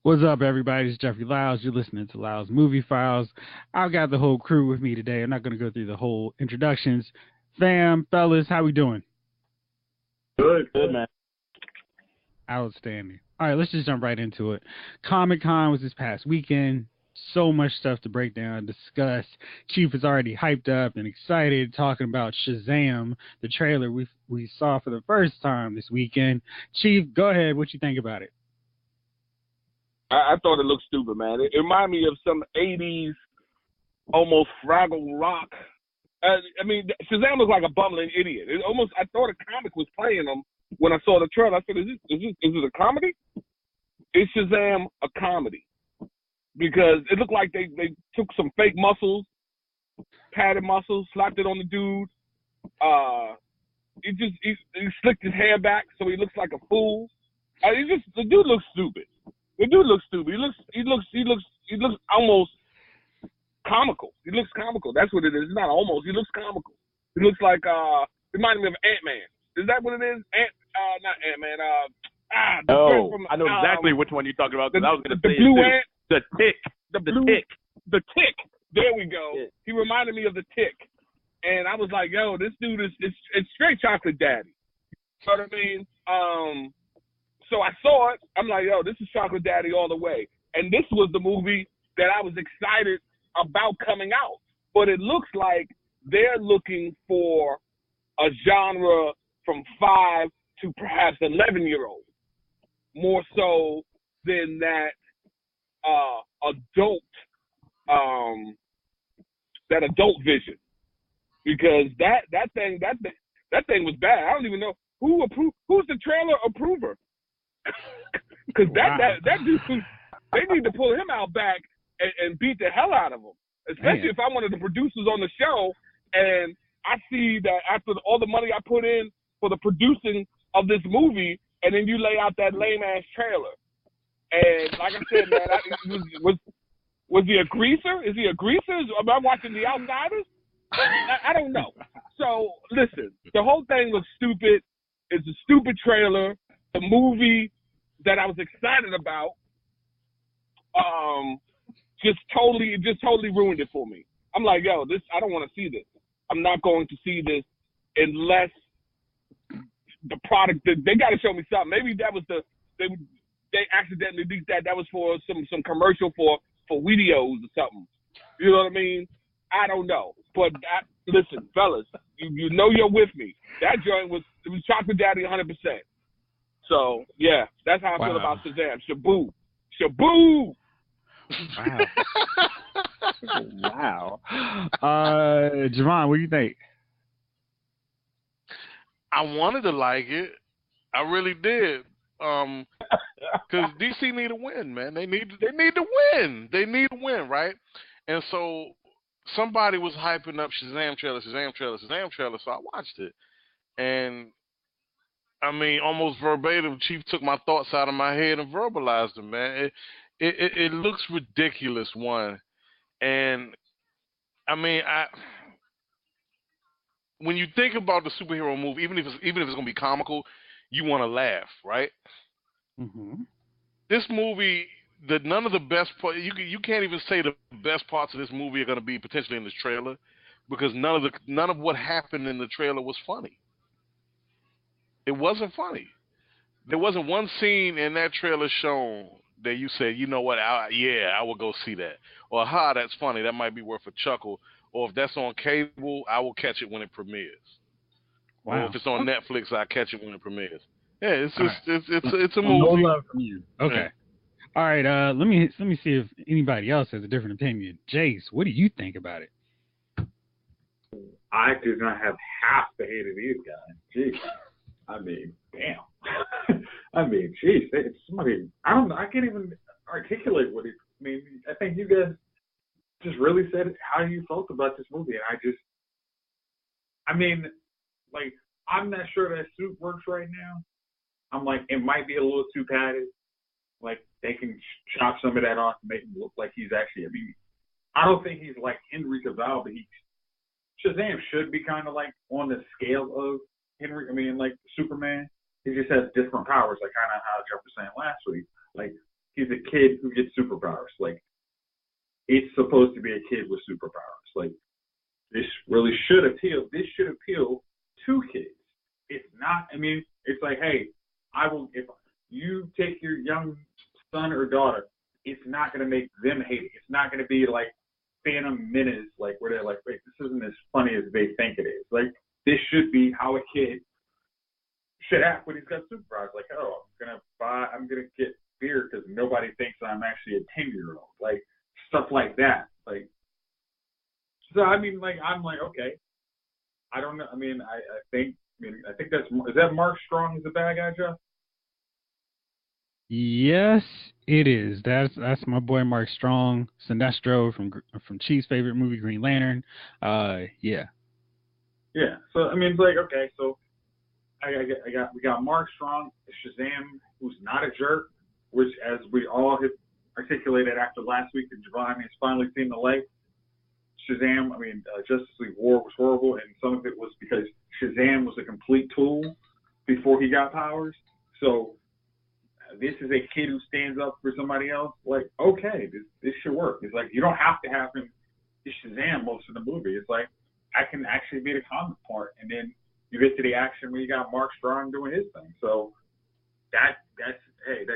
What's up, everybody? It's Jeffrey Lyles. You're listening to Lyles Movie Files. I've got the whole crew with me today. I'm not going to go through the whole introductions. Fam, fellas, how we doing? Good, man. Outstanding. All right, let's just jump right into it. Comic-Con was this past weekend. So much stuff to break down, discuss. Chief is already hyped up and excited talking about Shazam, the trailer we saw for the first time this weekend. Chief, go ahead. What you think about it? I thought it looked stupid, man. It reminded me of some 80s, almost Fraggle Rock. Shazam was like a bumbling idiot. I thought a comic was playing him when I saw the trailer. I said, is it a comedy? Is Shazam a comedy? Because it looked like they took some fake muscles, padded muscles, slapped it on the dude. He slicked his hair back so he looks like a fool. The dude looks stupid. The dude looks stupid. He looks almost comical. He looks comical. That's what it is. It's not almost. He looks comical. He looks like reminding me of Ant-Man. Is that what it is? Not Ant-Man. I know exactly which one you're talking about. Because I was going to say the blue ant. The Tick. The Tick. There we go. Yeah. He reminded me of the Tick, and I was like, yo, this dude it's straight chocolate daddy. You know what I mean? So I saw it. I'm like, yo, this is chocolate daddy all the way. And this was the movie that I was excited about coming out. But it looks like they're looking for a genre from 5 to perhaps 11-year-old, more so than that adult vision, because that thing was bad. I don't even know who's the trailer approver, because that dude, they need to pull him out back and beat the hell out of him, especially if I'm one of the producers on the show and I see that after all the money I put in for the producing of this movie, and then you lay out that lame ass trailer. And like I said, man, was he a greaser? Is he a greaser? Am I watching The Outsiders? I don't know. So listen, the whole thing looks stupid. It's a stupid trailer. The movie that I was excited about, just totally ruined it for me. I'm like, yo, I don't want to see this. I'm not going to see this unless the product. They got to show me something. Maybe that was they accidentally leaked that. That was for some commercial for Wheatios or something. You know what I mean? I don't know. But listen, fellas, you know you're with me. That joint was chocolate daddy 100%. So yeah, that's how I feel about Shazam. Shaboo. Wow. Javon, what do you think? I wanted to like it. I really did. Because DC need to win, man. They need to win. They need to win, right? And so somebody was hyping up Shazam trailer. So I watched it, and I mean, almost verbatim, Chief took my thoughts out of my head and verbalized them, man. It looks ridiculous, one, and I mean, when you think about the superhero movie, even if it's gonna be comical, you want to laugh, right? Mm-hmm. This movie, none of the best parts, you can't even say the best parts of this movie are going to be potentially in this trailer, because none of what happened in the trailer was funny. It wasn't funny. There wasn't one scene in that trailer shown that you said, you know what, I will go see that, or that's funny, that might be worth a chuckle, or if that's on cable, I will catch it when it premieres. Wow. Or if it's on Netflix, I'll catch it when it premieres. Yeah, it's just it's a movie. No love from you. Okay. Yeah. All right. Let me see if anybody else has a different opinion. Jace, what do you think about it? I do not have half the hate of these guys. Jeez. I mean, damn. I mean, jeez. Somebody. I can't even articulate what it. I mean, I think you guys just really said how you felt about this movie, and I'm not sure that suit works right now. I'm like, it might be a little too padded. Like, they can chop some of that off and make him look like he's actually, I don't think he's like Henry Cavill, but Shazam should be kind of like on the scale of like Superman. He just has different powers, like kind of how Jeff was saying last week. Like, he's a kid who gets superpowers. Like, it's supposed to be a kid with superpowers. Like, this really should appeal. This should appeal to kids. It's not. I mean, it's like, hey, I will. If you take your young son or daughter, it's not going to make them hate it. It's not going to be like Phantom Menace, like where they're like, wait, this isn't as funny as they think it is. Like, this should be how a kid should act when he's got superpowers. Like, oh, I'm gonna get beer because nobody thinks I'm actually a 10-year-old. Like, stuff like that. Like, so I mean, like, I'm like, okay, I don't know. I mean, I think is that Mark Strong is the bad guy, Jeff? Yes, it is. That's my boy Mark Strong, Sinestro from Chief's favorite movie, Green Lantern. Yeah. Yeah. So I mean, it's like, okay, so we got Mark Strong, Shazam, who's not a jerk, which, as we all have articulated after last week, that Giovanni has finally seen the light. Shazam, I mean, Justice League War was horrible, and some of it was because Shazam was a complete tool before he got powers. So this is a kid who stands up for somebody else. Like, okay, this should work. It's like, you don't have to have him Shazam most of the movie. It's like, I can actually be the comic part, and then you get to the action when you got Mark Strong doing his thing. So that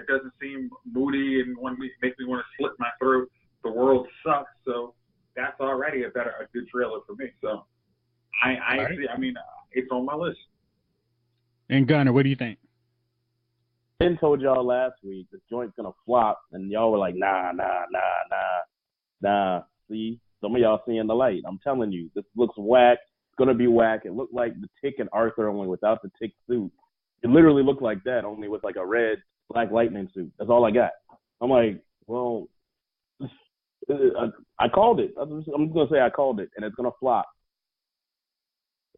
doesn't seem moody and make me want to slit my throat. The world sucks, so that's already a good trailer for me. So it's on my list. And Gunner, what do you think? Ben told y'all last week the joint's gonna flop, and y'all were like, nah. See, some of y'all seeing the light. I'm telling you, this looks whack. It's gonna be whack. It looked like the Tick and Arthur, only without the Tick suit. It literally looked like that, only with like a red Black Lightning suit. That's all I got. I'm like, well, I called it. I'm just gonna say I called it, and it's gonna flop.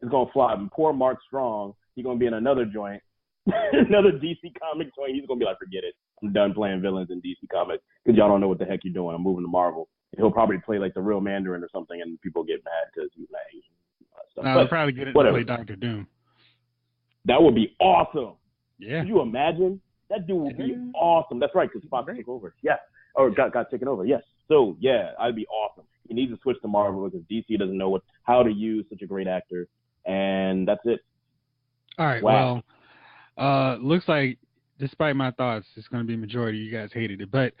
It's gonna flop. And poor Mark Strong, he's gonna be in another joint. Another DC Comics joint. He's gonna be like, forget it. I'm done playing villains in DC Comics because y'all don't know what the heck you're doing. I'm moving to Marvel. And he'll probably play like the real Mandarin or something, and people get mad because he's mad. They'll probably get it to play Doctor Doom. That would be awesome. Yeah. Could you imagine? That dude would be awesome. That's right, because Fox took over. Yeah. Or got taken over. Yes. So yeah, I'd be awesome. He needs to switch to Marvel because DC doesn't know how to use such a great actor, and that's it. All right. Wow. Well, looks like despite my thoughts, it's going to be a majority. You guys hated it, but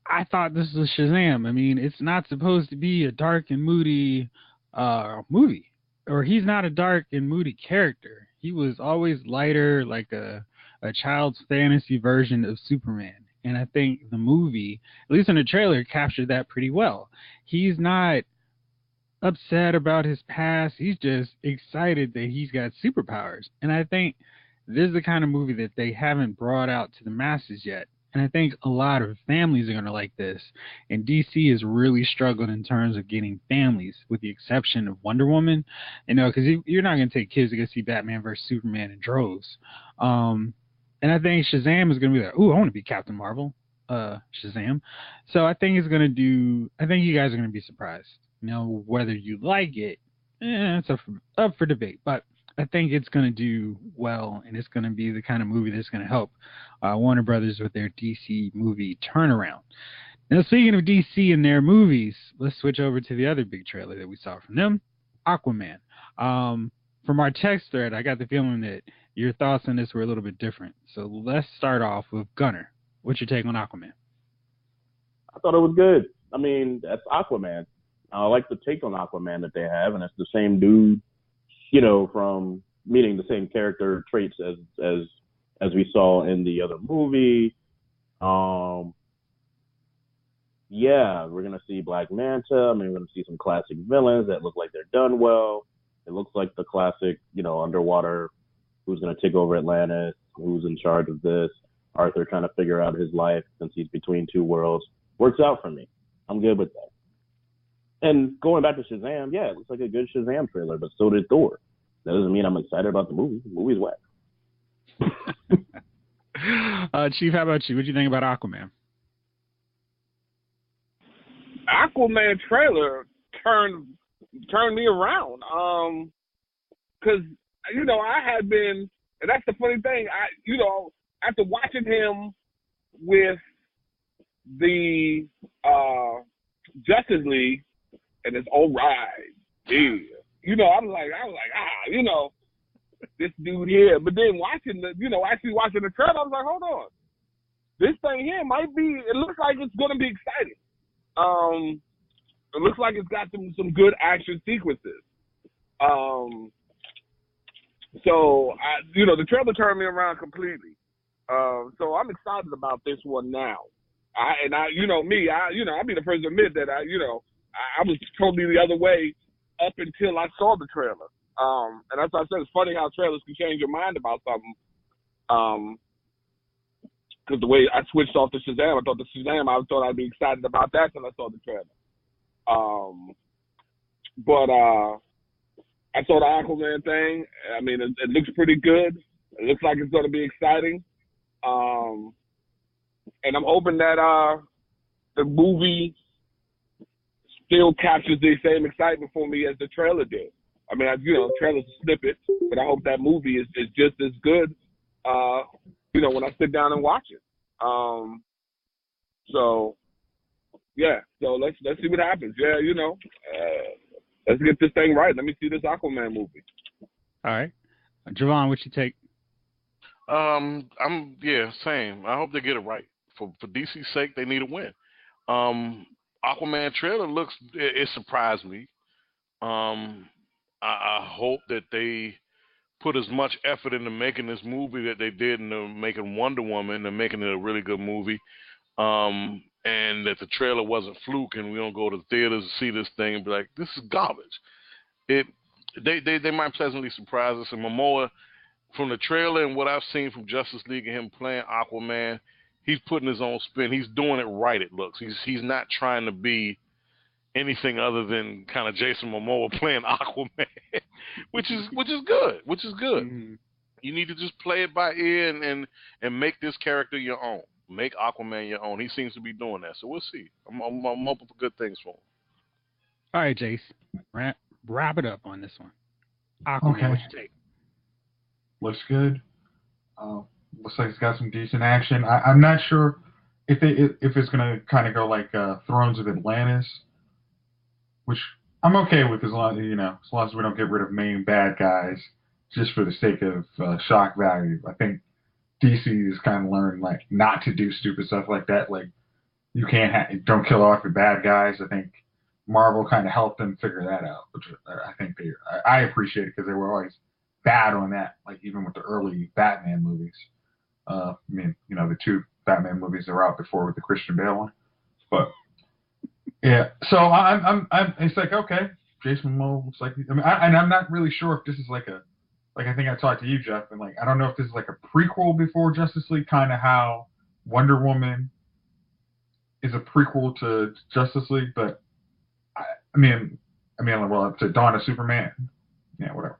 I thought this was Shazam. I mean, it's not supposed to be a dark and moody movie, or he's not a dark and moody character. He was always lighter, like a child's fantasy version of Superman. And I think the movie, at least in the trailer, captured that pretty well. He's not upset about his past. He's just excited that he's got superpowers. And I think this is the kind of movie that they haven't brought out to the masses yet. And I think a lot of families are going to like this. And DC has really struggled in terms of getting families, with the exception of Wonder Woman. You know, because you're not going to take kids to go see Batman versus Superman in droves. And I think Shazam is going to be like, ooh, I want to be Captain Marvel, Shazam. So I think you guys are going to be surprised. You know, whether you like it, it's up for debate. But I think it's going to do well, and it's going to be the kind of movie that's going to help Warner Brothers with their DC movie turnaround. Now, speaking of DC and their movies, let's switch over to the other big trailer that we saw from them, Aquaman. From our text thread, I got the feeling that your thoughts on this were a little bit different. So let's start off with Gunner. What's your take on Aquaman? I thought it was good. I mean, that's Aquaman. I like the take on Aquaman that they have, and it's the same dude, you know, from meeting the same character traits as we saw in the other movie. Yeah, we're gonna see Black Manta. I mean, we're gonna see some classic villains that look like they're done well. It looks like the classic, you know, underwater. Who's gonna take over Atlantis? Who's in charge of this? Arthur trying to figure out his life since he's between two worlds. Works out for me. I'm good with that. And going back to Shazam, yeah, it looks like a good Shazam trailer, but so did Thor. That doesn't mean I'm excited about the movie. The movie's whack. Chief, how about you? What do you think about Aquaman? Aquaman trailer turned me around. Because, you know, I had been, and that's the funny thing, after watching him with the Justice League, and it's all right. Yeah. You know, I was like, you know, this dude here. But then actually watching the trailer, I was like, hold on. This thing here it looks like it's going to be exciting. It looks like it's got some good action sequences. So, the trailer turned me around completely. So I'm excited about this one now. I'll be the first to admit that I was totally the other way up until I saw the trailer. And as I said, it's funny how trailers can change your mind about something. Because the way I switched off to Shazam, I thought I'd be excited about that till I saw the trailer. But I saw the Aquaman thing. I mean, it looks pretty good. It looks like it's going to be exciting. And I'm hoping that the movie still captures the same excitement for me as the trailer did. I mean, the trailer's a snippet, but I hope that movie is just as good, when I sit down and watch it. So let's see what happens. Yeah, let's get this thing right. Let me see this Aquaman movie. All right. Javon, what you take? Same. I hope they get it right. For DC's sake, they need a win. Aquaman trailer it surprised me. I hope that they put as much effort into making this movie that they did into making Wonder Woman and making it a really good movie. And that the trailer wasn't fluke and we don't go to the theaters to see this thing and be like, this is garbage. They might pleasantly surprise us. And Momoa, from the trailer and what I've seen from Justice League and him playing Aquaman, he's putting his own spin. He's doing it right, it looks. He's not trying to be anything other than kind of Jason Momoa playing Aquaman, which is good. Mm-hmm. You need to just play it by ear and make this character your own. Make Aquaman your own. He seems to be doing that, so we'll see. I'm hoping for good things for him. All right, Jace, wrap it up on this one. Aquaman, okay. What you take? Looks good. Looks like it's got some decent action. I'm not sure if it's gonna kind of go like Thrones of Atlantis, which I'm okay with as long as we don't get rid of main bad guys just for the sake of shock value. I think DC has kind of learned like not to do stupid stuff like that. Like you don't kill off your bad guys. I think Marvel kind of helped them figure that out, which I think I appreciate it because they were always bad on that. Like even with the early Batman movies. The two Batman movies that were out before with the Christian Bale one. But yeah, so I'm it's like, okay, Jason Momoa looks like, I'm not really sure if this is like I think I talked to you, Jeff, and like I don't know if this is like a prequel before Justice League, kind of how Wonder Woman is a prequel to Justice League, but to Dawn of Superman, yeah, whatever.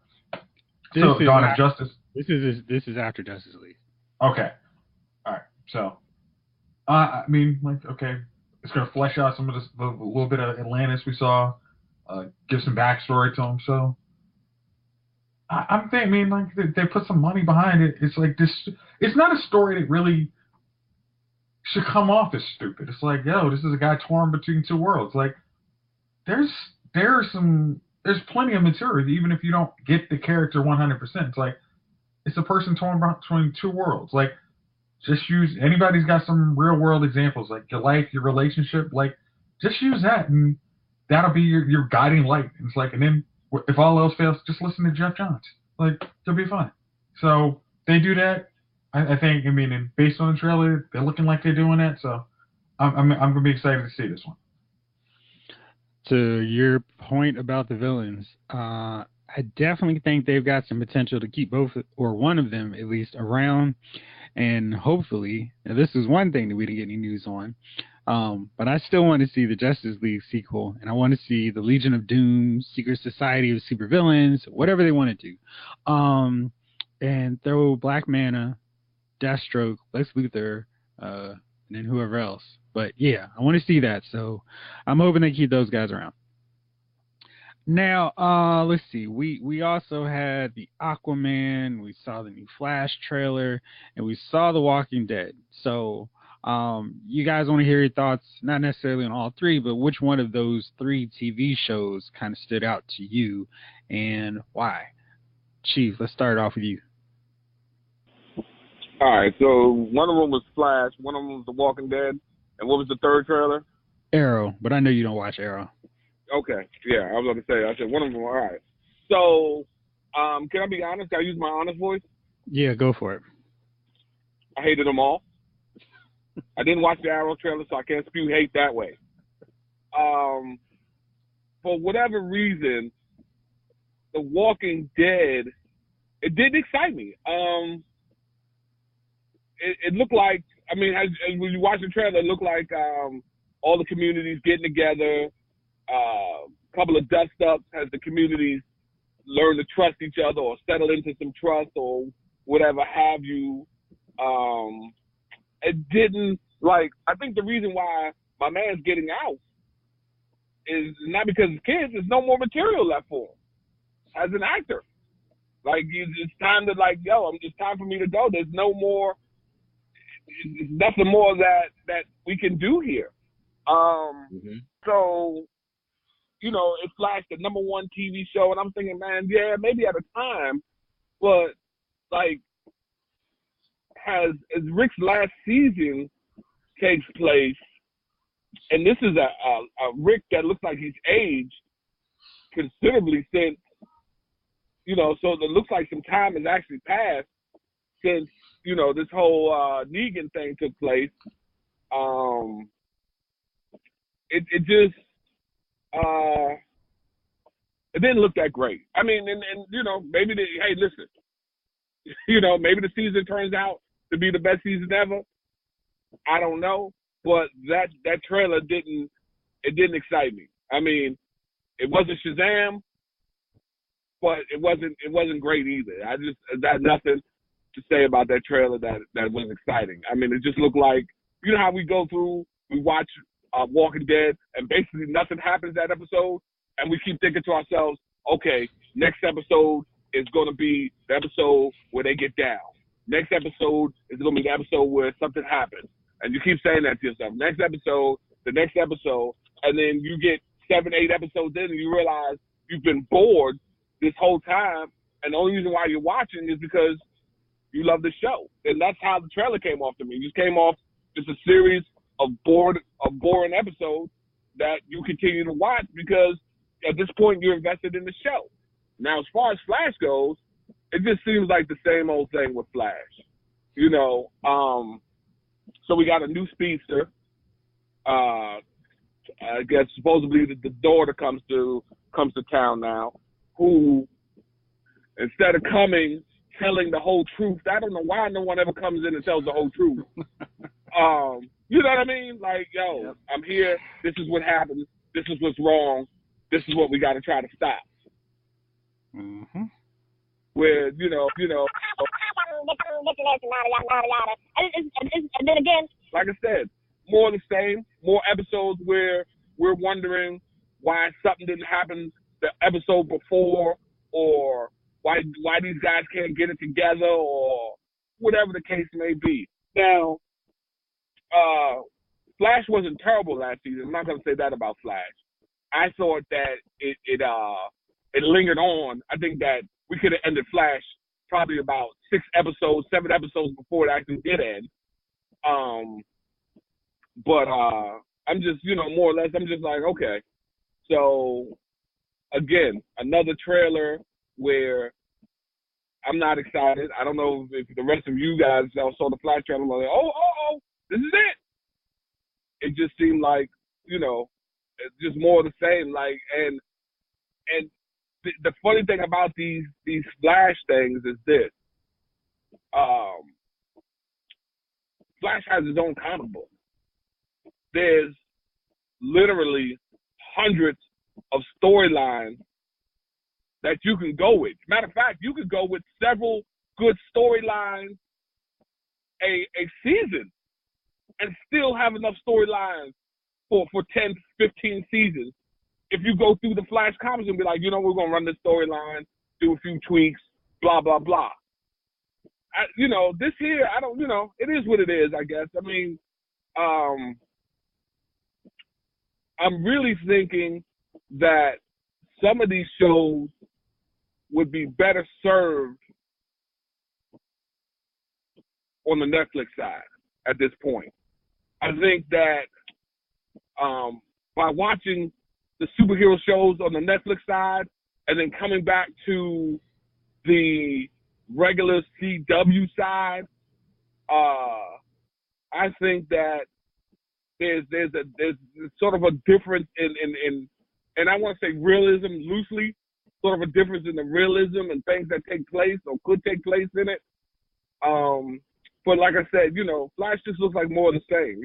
So Dawn of Justice. This is after Justice League. Okay, all right. So, okay, it's gonna flesh out some of this, the little bit of Atlantis we saw, give some backstory to them. So, I'm thinking, they put some money behind it. It's like this. It's not a story that really should come off as stupid. It's like, this is a guy torn between two worlds. Like, there's plenty of material, even if you don't get the character 100%. It's like, it's a person torn between two worlds. Like, just use, anybody's got some real world examples, like your life, your relationship, like, just use that, and that'll be your guiding light. And it's like, and then if all else fails, just listen to Jeff Johns. Like, you'll be fine. So they do that. I think, and based on the trailer, they're looking like they're doing that. So I'm gonna be excited to see this one. To your point about the villains, I definitely think they've got some potential to keep both or one of them at least around, and hopefully, now this is one thing that we didn't get any news on, but I still want to see the Justice League sequel, and I want to see the Legion of Doom, Secret Society of Supervillains, whatever they want to do, and throw Black Manta, Deathstroke, Lex Luthor, and then whoever else. But yeah, I want to see that, so I'm hoping they keep those guys around. Now, let's see. We also had the Aquaman. We saw the new Flash trailer, and we saw The Walking Dead. So You guys want to hear your thoughts, not necessarily on all three, but which one of those three TV shows kind of stood out to you and why? Chief, let's start off with you. All right, so one of them was Flash, one of them was The Walking Dead, and what was the third trailer? Arrow, but I know you don't watch Arrow. Okay, yeah, I was going to say, I said one of them. All right. So, can I be honest? Can I use my honest voice? Yeah, go for it. I hated them all. I didn't watch the Arrow trailer, so I can't spew hate that way. For whatever reason, The Walking Dead, it didn't excite me. It looked like, I mean, as when you watch the trailer, it looked like all the communities getting together, a couple of dust-ups as the communities learn to trust each other or settle into some trust or whatever have you. It didn't, like, I think the reason why my man's getting out is not because of kids, there's no more material left for him as an actor. Like, it's time to, like, it's time for me to go. There's no more, it's nothing more that we can do here. So, you know, it flashed the number one TV show, and I'm thinking, man, yeah, maybe at a time, but, like, as Rick's last season takes place, and this is a Rick that looks like he's aged considerably since, you know, so it looks like some time has actually passed since, you know, this whole Negan thing took place. It just, it didn't look that great. I mean, and you know, maybe hey, listen, you know, maybe the season turns out to be the best season ever. I don't know, but that trailer didn't excite me. I mean, it wasn't Shazam, but it wasn't great either. I just got nothing to say about that trailer that was exciting. I mean, it just looked like, you know how we go through, we watch Walking Dead, and basically nothing happens that episode, and we keep thinking to ourselves, okay, next episode is going to be the episode where they get down. Next episode is going to be the episode where something happens. And you keep saying that to yourself. Next episode, the next episode, and then you get 7, 8 episodes in, and you realize you've been bored this whole time, and the only reason why you're watching is because you love the show. And that's how the trailer came off to me. It just came off just a series of boring episodes that you continue to watch because at this point you're invested in the show. Now, as far as Flash goes, it just seems like the same old thing with Flash. You know, so we got a new speedster. I guess supposedly the daughter comes to town now, who instead of telling the whole truth, I don't know why no one ever comes in and tells the whole truth. You know what I mean? Like, yo, yep. I'm here. This is what happened. This is what's wrong. This is what we got to try to stop. Mm-hmm. Where, you know. And then again, like I said, more of the same. More episodes where we're wondering why something didn't happen the episode before, or why these guys can't get it together, or whatever the case may be. Now, Flash wasn't terrible last season. I'm not going to say that about Flash. I thought that it lingered on. I think that we could have ended Flash probably about 6 episodes, 7 episodes before it actually did end. But I'm just, you know, more or less, I'm just like, okay. So, again, another trailer where I'm not excited. I don't know if the rest of you guys saw the Flash trailer. I'm like, oh, this is it. It just seemed like, you know, it's just more of the same. Like, and the funny thing about these Flash things is this. Flash has his own comic book. There's literally hundreds of storylines that you can go with. Matter of fact, you could go with several good storylines a season and still have enough storylines for 10, 15 seasons. If you go through the Flash comics and be like, you know, we're going to run this storyline, do a few tweaks, blah, blah, blah. You know, this here, I don't, you know, it is what it is, I guess. I mean, I'm really thinking that some of these shows would be better served on the Netflix side at this point. I think that by watching the superhero shows on the Netflix side and then coming back to the regular CW side, I think that there's sort of a difference in and I want to say realism loosely, sort of a difference in the realism and things that take place or could take place in it. But like I said, Flash just looks like more of the same,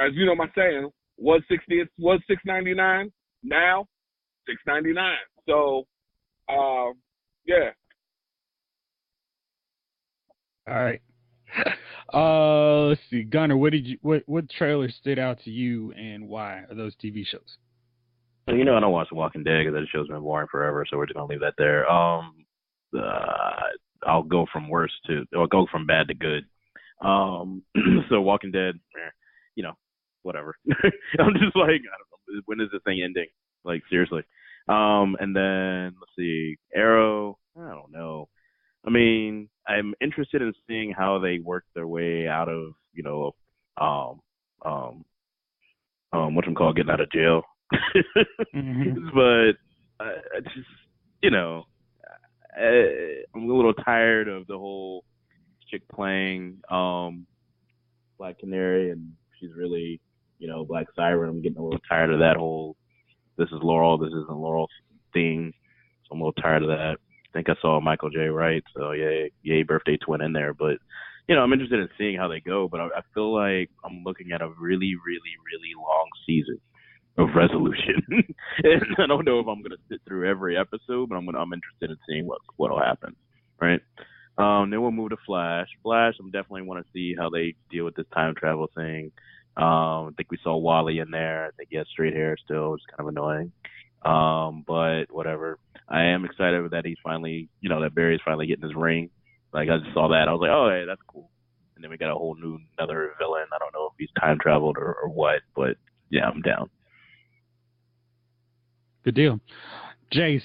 as you know my saying, was $6.99, now $6.99. So yeah. All right. Let's see, Gunner. What trailer stood out to you, and why are those TV shows? So, I don't watch The Walking Dead because that show's been boring forever, so we're just gonna leave that there. I'll go from bad to good. So Walking Dead, whatever. I'm just like, I don't know, when is this thing ending? Like, seriously. And then let's see, Arrow. I don't know. I mean, I'm interested in seeing how they work their way out of, getting out of jail. Mm-hmm. But I just, I'm a little tired of the whole chick playing Black Canary, and she's really, Black Siren. I'm getting a little tired of that whole this is Laurel, this isn't Laurel thing. So I'm a little tired of that. I think I saw Michael J. Wright, so yay, birthday twin in there. But, I'm interested in seeing how they go, but I feel like I'm looking at a really, really, really long season of resolution. And I don't know if I'm going to sit through every episode, but I'm interested in seeing what'll happen, right? Then we'll move to Flash. Flash, I definitely want to see how they deal with this time travel thing. I think we saw Wally in there. I think he has straight hair still, which is kind of annoying. But whatever. I am excited that he's finally, that Barry's finally getting his ring. Like, I just saw that. I was like, oh, hey, that's cool. And then we got another villain. I don't know if he's time traveled or what, but yeah, I'm down. Good deal. Jace,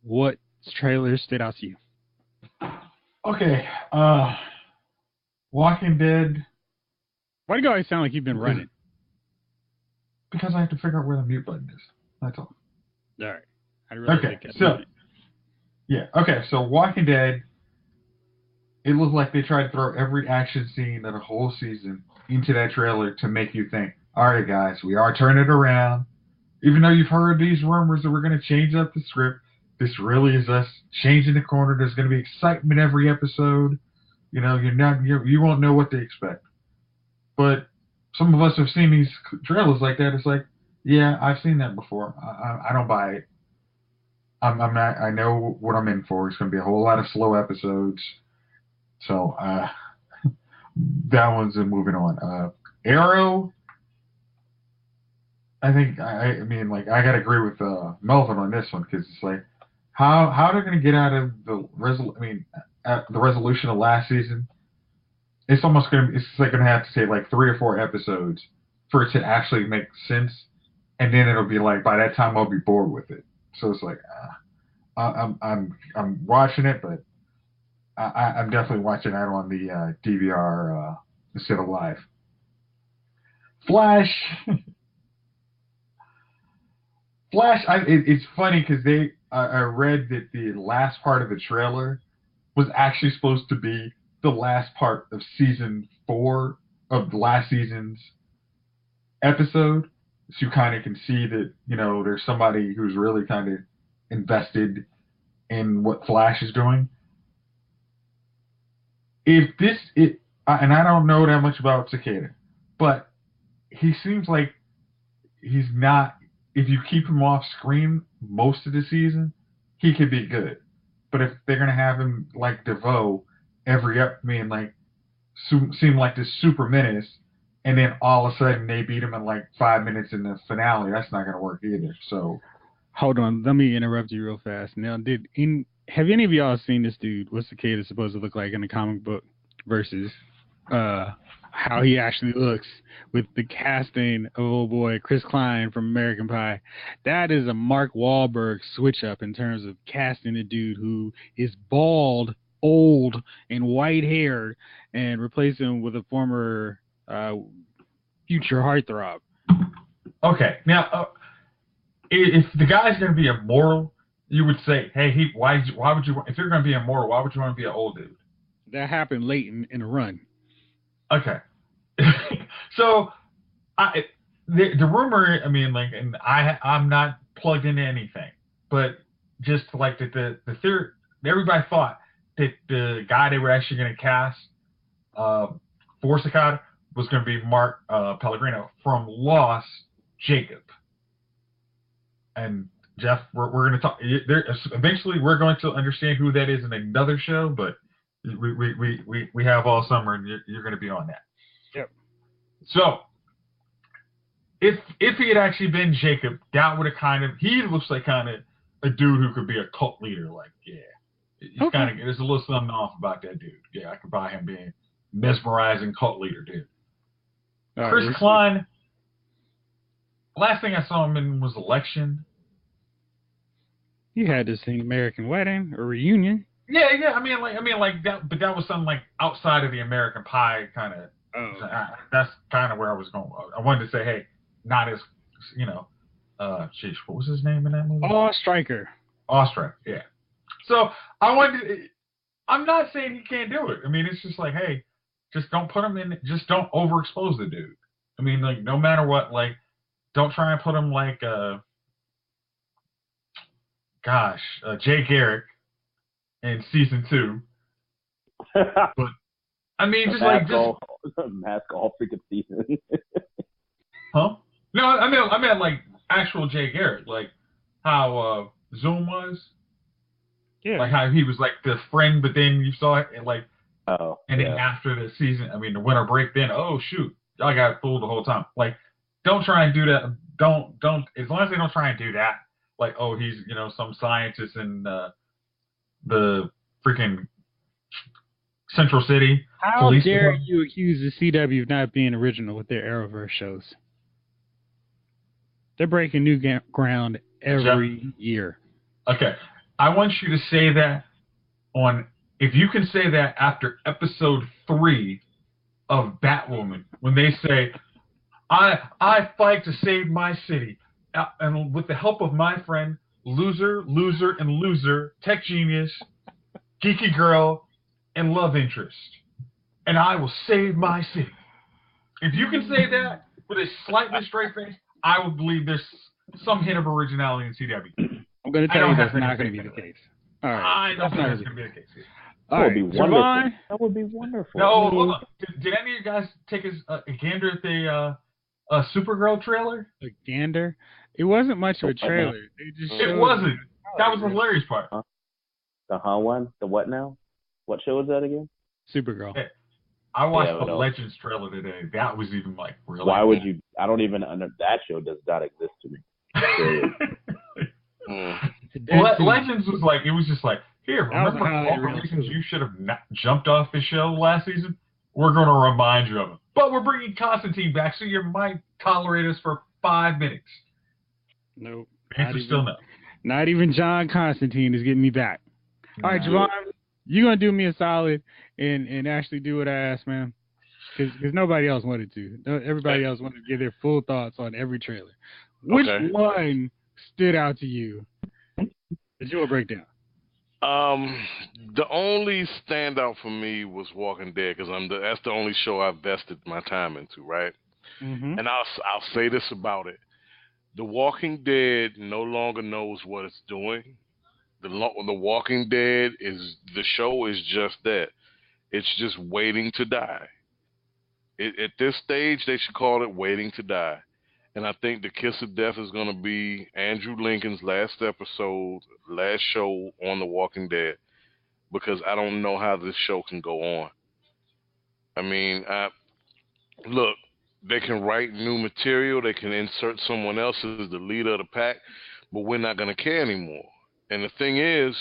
what trailer stood out to you? Okay. Walking Dead. Why do you always sound like you've been running? Because I have to figure out where the mute button is. That's all. All right. I really okay. So Walking Dead. It looked like they tried to throw every action scene of the whole season into that trailer to make you think, all right, guys, we are turning it around. Even though you've heard these rumors that we're going to change up the script, this really is us changing the corner. There's going to be excitement every episode. You won't know what to expect. But some of us have seen these trailers like that. It's like, yeah, I've seen that before. I don't buy it. I'm not. I know what I'm in for. It's going to be a whole lot of slow episodes. So that one's moving on. Arrow. I think I gotta agree with Melvin on this one, because it's like how they're gonna get out of the resolution of last season. It's gonna have to take like 3 or 4 episodes for it to actually make sense, and then it'll be like by that time I'll be bored with it. So it's like I'm watching it, but I'm definitely watching that on the DVR instead of live. Flash. Flash, it's funny because I read that the last part of the trailer was actually supposed to be the last part of season 4 of the last season's episode. So you kind of can see that, there's somebody who's really kind of invested in what Flash is doing. And I don't know that much about Cicada, but he seems like he's not. If you keep him off screen most of the season, he could be good. But if they're gonna have him like DeVoe seem like this super menace, and then all of a sudden they beat him in like 5 minutes in the finale, that's not gonna work either. So, hold on, let me interrupt you real fast. Now, have any of y'all seen this dude? What's Cicada supposed to look like in the comic book versus how he actually looks with the casting of old boy Chris Klein from American Pie. That is a Mark Wahlberg switch up in terms of casting a dude who is bald, old, and white haired, and replace him with a former future heartthrob. Okay, now if the guy's going to be immortal, you would say, hey, why would you, if you're going to be immortal, why would you want to be an old dude? That happened late in the run. Okay. So, the rumor, I mean, like, and I'm not plugged into anything, but just like the theory, everybody thought that the guy they were actually going to cast for Cicada was going to be Mark Pellegrino from Lost, Jacob. And Jeff, we're going to talk. Eventually, we're going to understand who that is in another show, but we have all summer, and you're going to be on that. Yep. So, if he had actually been Jacob, that would have he looks like kind of a dude who could be a cult leader. Like, yeah, he's Okay. there's a little something off about that dude. Yeah, I could buy him being mesmerizing cult leader, dude. Chris Klein. Last thing I saw him in was Election. You had this thing, American Wedding or Reunion. Yeah. I mean, like that, but that was something like outside of the American Pie kind of. Oh. That's kind of where I was going. I wanted to say, hey, not as, what was his name in that movie? Stryker. Stryker, yeah. So I'm not saying he can't do it. I mean, it's just like, hey, just don't put him in. Just don't overexpose the dude. I mean, like, no matter what, like, don't try and put him like, Jay Garrick in season 2. But I mean, just like mask all freaking season. Huh? No, I meant like actual Jay Garrick, like how Zoom was. Yeah. Like how he was like the friend, but then you saw it and like, then yeah. after the season, I mean the winter break, then oh shoot, I got fooled the whole time. Like, don't try and do that. Don't as long as they don't try and do that. Like, oh, he's some scientist in the freaking Central City. How dare you accuse the CW of not being original with their Arrowverse shows? They're breaking new ground every year. Okay. I want you to say that if you can say that after episode 3 of Batwoman, when they say, I fight to save my city, and with the help of my friend, loser, and loser, tech genius, geeky girl, and love interest, and I will save my city. If you can say that with a slightly straight face, I would believe there's some hint of originality in CW. I'm going to tell you that's not going to be the case. All right. I don't think that's going to be the case. All right, Javon. That would be wonderful. No, hold on. Did any of you guys take a gander at the Supergirl trailer? A gander? It wasn't much of a trailer. It wasn't. That was the hilarious part. The one? The what now? What show is that again? Supergirl. Hey, I watched the Legends trailer today. That was even like really. Why would you? I don't even that show does not exist to me. Legends was like, it was just like, here, remember all the reasons you should have not jumped off the show last season? We're going to remind you of them. But we're bringing Constantine back, so you might tolerate us for 5 minutes. Nope. Answer still no. Not even John Constantine is getting me back. All right, Javon, you going to do me a solid and actually do what I asked, man? Because nobody else wanted to. Everybody else wanted to give their full thoughts on every trailer. Which one stood out to you? Did you breakdown? The only standout for me was Walking Dead because that's the only show I've vested my time into, right? Mm-hmm. And I'll say this about it: The Walking Dead no longer knows what it's doing. The Walking Dead the show is just that. It's just waiting to die. At this stage, they should call it Waiting to Die. And I think the kiss of death is going to be Andrew Lincoln's last show on The Walking Dead, because I don't know how this show can go on. I mean, look, they can write new material, they can insert someone else as the leader of the pack, but we're not going to care anymore. And the thing is,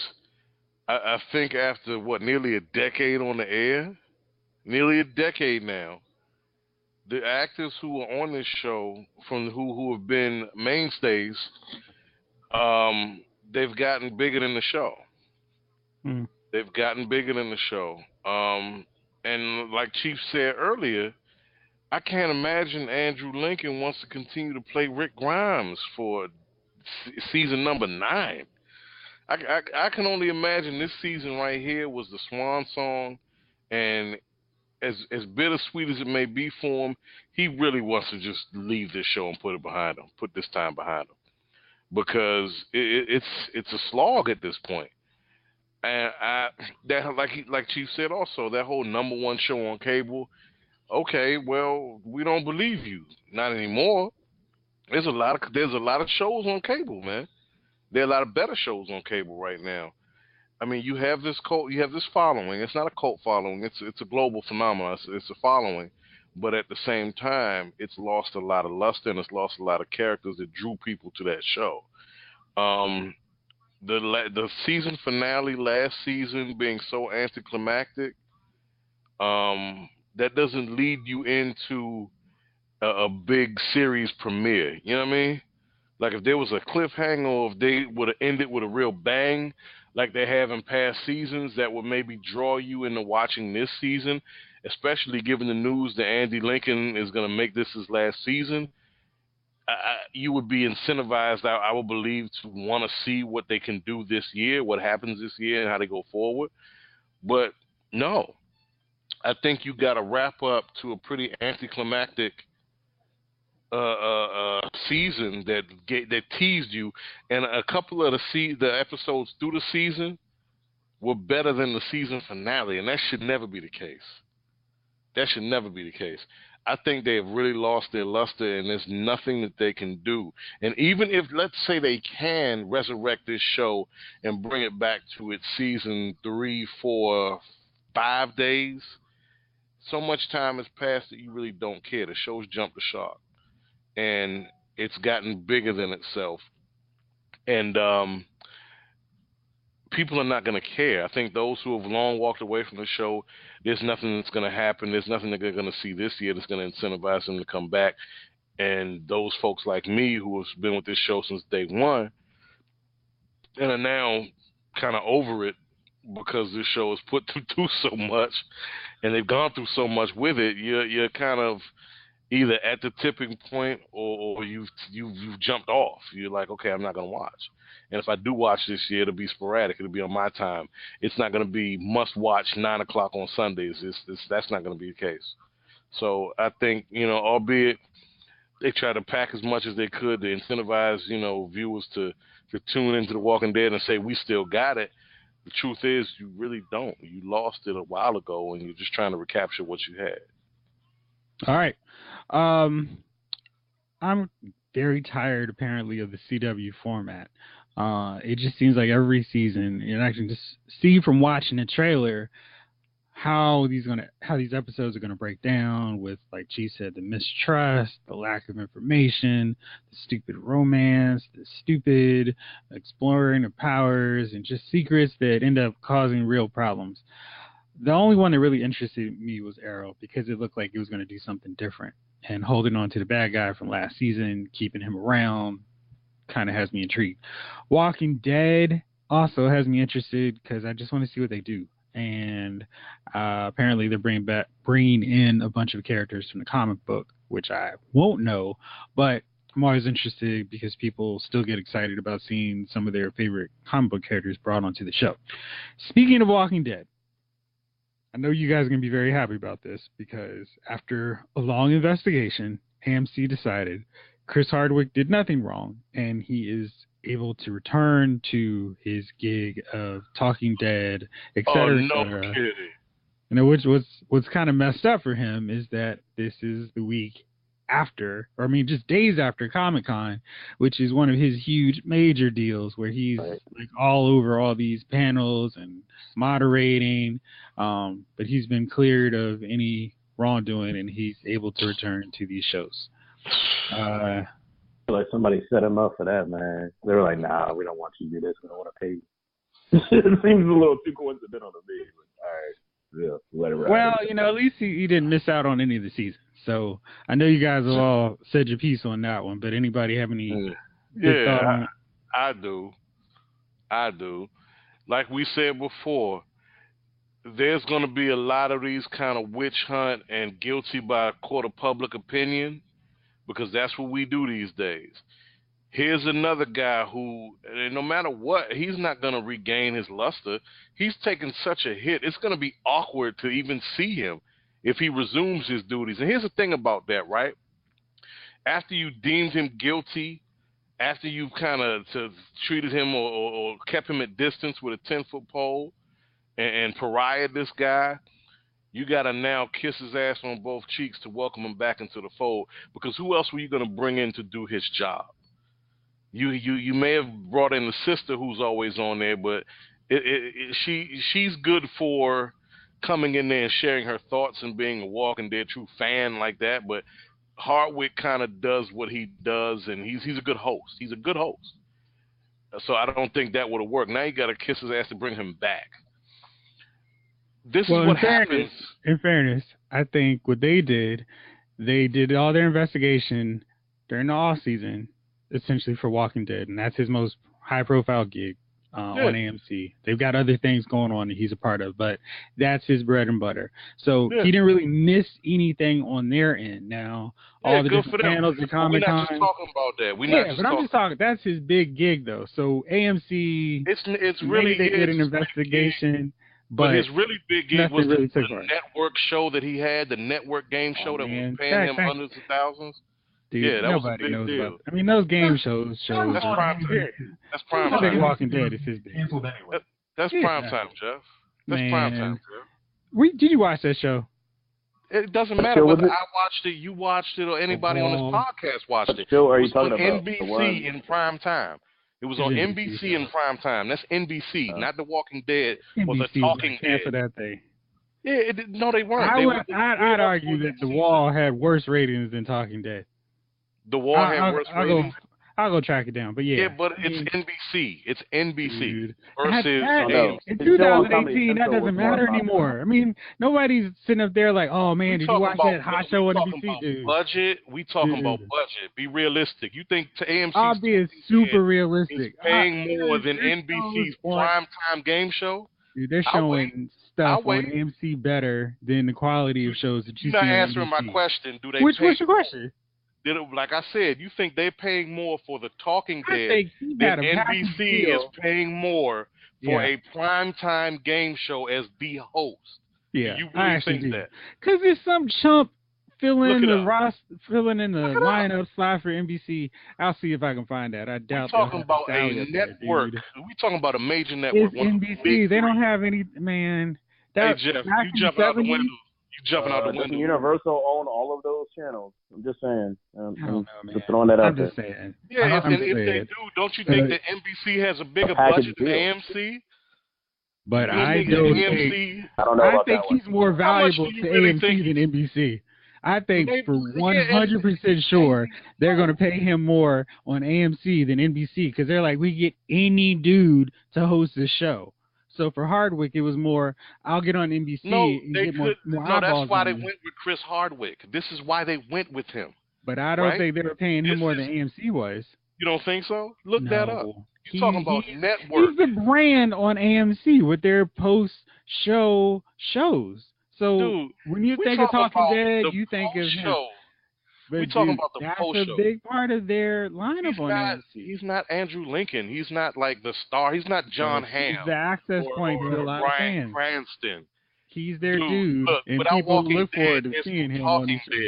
I think after, nearly a decade on the air? Nearly a decade now. the actors who are on this show, from who have been mainstays, they've gotten bigger than the show. Mm. They've gotten bigger than the show. And like Chief said earlier, I can't imagine Andrew Lincoln wants to continue to play Rick Grimes for season number 9. I can only imagine this season right here was the swan song, and as bittersweet as it may be for him, he really wants to just leave this show and put it behind him, put this time behind him, because it's a slog at this point. And that like Chief said also, that whole number one show on cable. Okay, well, we don't believe you, not anymore. There's a lot of shows on cable, man. There are a lot of better shows on cable right now. I mean, you have this following. It's not a cult following. It's a global phenomenon. It's a following, but at the same time, it's lost a lot of luster and it's lost a lot of characters that drew people to that show. The season finale last season being so anticlimactic, that doesn't lead you into a big series premiere. You know what I mean? Like if there was a cliffhanger, or if they would have ended with a real bang, like they have in past seasons, that would maybe draw you into watching this season, especially given the news that Andy Lincoln is going to make this his last season. You would be incentivized, I would believe, to want to see what they can do this year, what happens this year, and how they go forward. But no, I think you got to wrap up to a pretty anticlimactic season that teased you, and a couple of the episodes through the season were better than the season finale, and that should never be the case. That should never be the case. I think they have really lost their luster, and there's nothing that they can do. And even if, let's say, they can resurrect this show and bring it back to its season 3, 4, 5 days, so much time has passed that you really don't care. The show's jumped the shark, and it's gotten bigger than itself. And people are not going to care. I think those who have long walked away from the show, there's nothing that's going to happen. There's nothing that they're going to see this year that's going to incentivize them to come back. And those folks like me who have been with this show since day one and are now kind of over it because this show has put them through so much and they've gone through so much with it, you're kind of either at the tipping point or you've jumped off. You're like, okay, I'm not going to watch. And if I do watch this year, it'll be sporadic. It'll be on my time. It's not going to be must watch 9 o'clock on Sundays. That's not going to be the case. So I think, albeit they try to pack as much as they could to incentivize, viewers to tune into The Walking Dead and say, we still got it. The truth is you really don't. You lost it a while ago and you're just trying to recapture what you had. All right. I'm very tired, apparently, of the CW format. It just seems like every season, and I can just see from watching the trailer how these episodes are gonna break down with, like Chief said, the mistrust, the lack of information, the stupid romance, the stupid exploring of powers, and just secrets that end up causing real problems. The only one that really interested me was Arrow, because it looked like it was going to do something different. And holding on to the bad guy from last season, keeping him around, kind of has me intrigued. Walking Dead also has me interested because I just want to see what they do. And apparently they're bringing in a bunch of characters from the comic book, which I won't know, but I'm always interested because people still get excited about seeing some of their favorite comic book characters brought onto the show. Speaking of Walking Dead, I know you guys are going to be very happy about this because after a long investigation, AMC decided Chris Hardwick did nothing wrong and he is able to return to his gig of Talking Dead, etc. Oh, no kidding. What's kind of messed up for him is that this is the week after, or I mean just days after Comic-Con, which is one of his huge major deals where he's like all over all these panels and moderating, but he's been cleared of any wrongdoing and he's able to return to these shows. Like somebody set him up for that, man. They were like, nah, we don't want you to do this. We don't want to pay you. It seems a little too coincidental to me. But, all right. Yeah, let it ride. Well, at least he didn't miss out on any of the season. So I know you guys have all said your piece on that one, but anybody have any good thought on it? I do. I do. Like we said before, there's going to be a lot of these kind of witch hunt and guilty by court of public opinion, because that's what we do these days. Here's another guy who, no matter what, he's not going to regain his luster. He's taken such a hit, it's going to be awkward to even see him if he resumes his duties. And here's the thing about that, right? After you deemed him guilty, after you've kind of treated him or kept him at distance with a 10-foot pole and pariahed this guy, you got to now kiss his ass on both cheeks to welcome him back into the fold, because who else were you going to bring in to do his job? You may have brought in the sister who's always on there, but she's good for coming in there and sharing her thoughts and being a Walking Dead true fan like that. But Hardwick kind of does what he does, and he's a good host. He's a good host. So I don't think that would have worked. Now you got to kiss his ass to bring him back. This is what happens. In fairness, I think what they did all their investigation during the off season, essentially for Walking Dead, and that's his most high-profile gig on AMC. They've got other things going on that he's a part of, but that's his bread and butter. So he didn't really miss anything on their end. Now, all the different panels at Comic-Con. We're not just talking about that. I'm just talking. That's his big gig, though. So AMC, it's really they did an investigation. But his really big gig was the network show that he had, the network game show that was paying him hundreds of thousands. Dude, that nobody was a big knows deal. about. I mean, those game shows. That's prime time. That's prime I think time. Walking Dead is his big. Canceled anyway. That's prime time, Jeff. That's prime time, Jeff. Did you watch that show? It doesn't matter whether I watched it, you watched it, or anybody on this podcast watched it. Show are you it was talking on about? NBC in prime time. It was on NBC in prime time. That's NBC, not The Walking Dead or The Talking Dead. For that thing. Yeah, no, they weren't. I'd argue that The Wall had worse ratings than Talking Dead. The Wall had worse ratings? I'll go track it down, but yeah. Yeah, but it's NBC. It's NBC Dude. versus in 2018, that doesn't matter anymore. I mean, nobody's sitting up there like, oh man, did you watch that hot show on NBC, dude? Budget. We talking about budget. Be realistic. You think AMC? I'll be super realistic. Paying more than NBC's primetime game show? Dude, they're showing stuff on AMC better than the quality of shows that you see on NBC. You're not answering my question. Do they? What's your question? Like I said, you think they're paying more for The Talking Dead than NBC is paying more for a primetime game show as the host? Yeah, you really think that? Because there's some chump filling in the lineup slot for NBC. I'll see if I can find that. I doubt. We're talking about a network. We're talking about a major network. It's NBC. They don't have any, man. Hey Jeff, you jumping out the window. Jumping out the window. Universal own all of those channels. I'm just saying. I don't know, man. Just throwing that out there. I'm just saying. Yeah, and if they do, don't you think that NBC has a bigger budget than AMC? But I think he's more valuable to AMC than NBC. I think for 100% sure they're going to pay him more on AMC than NBC, because they're like, we get any dude to host this show. So for Hardwick, it was more, I'll get on NBC and get more that's why they went with Chris Hardwick. This is why they went with him. But I don't think they were paying him more than AMC was. You don't think so? Look that up. You're talking about network. He's the brand on AMC with their post-show shows. So dude, when you think of Talking Dead, you think of him. We're talking about the post show. That's a big part of their lineup on AMC. He's not Andrew Lincoln. He's not like the star. He's not John Hamm. He's the access point to a lot of fans. Cranston. He's their dude, look, and people look forward to seeing him on the show.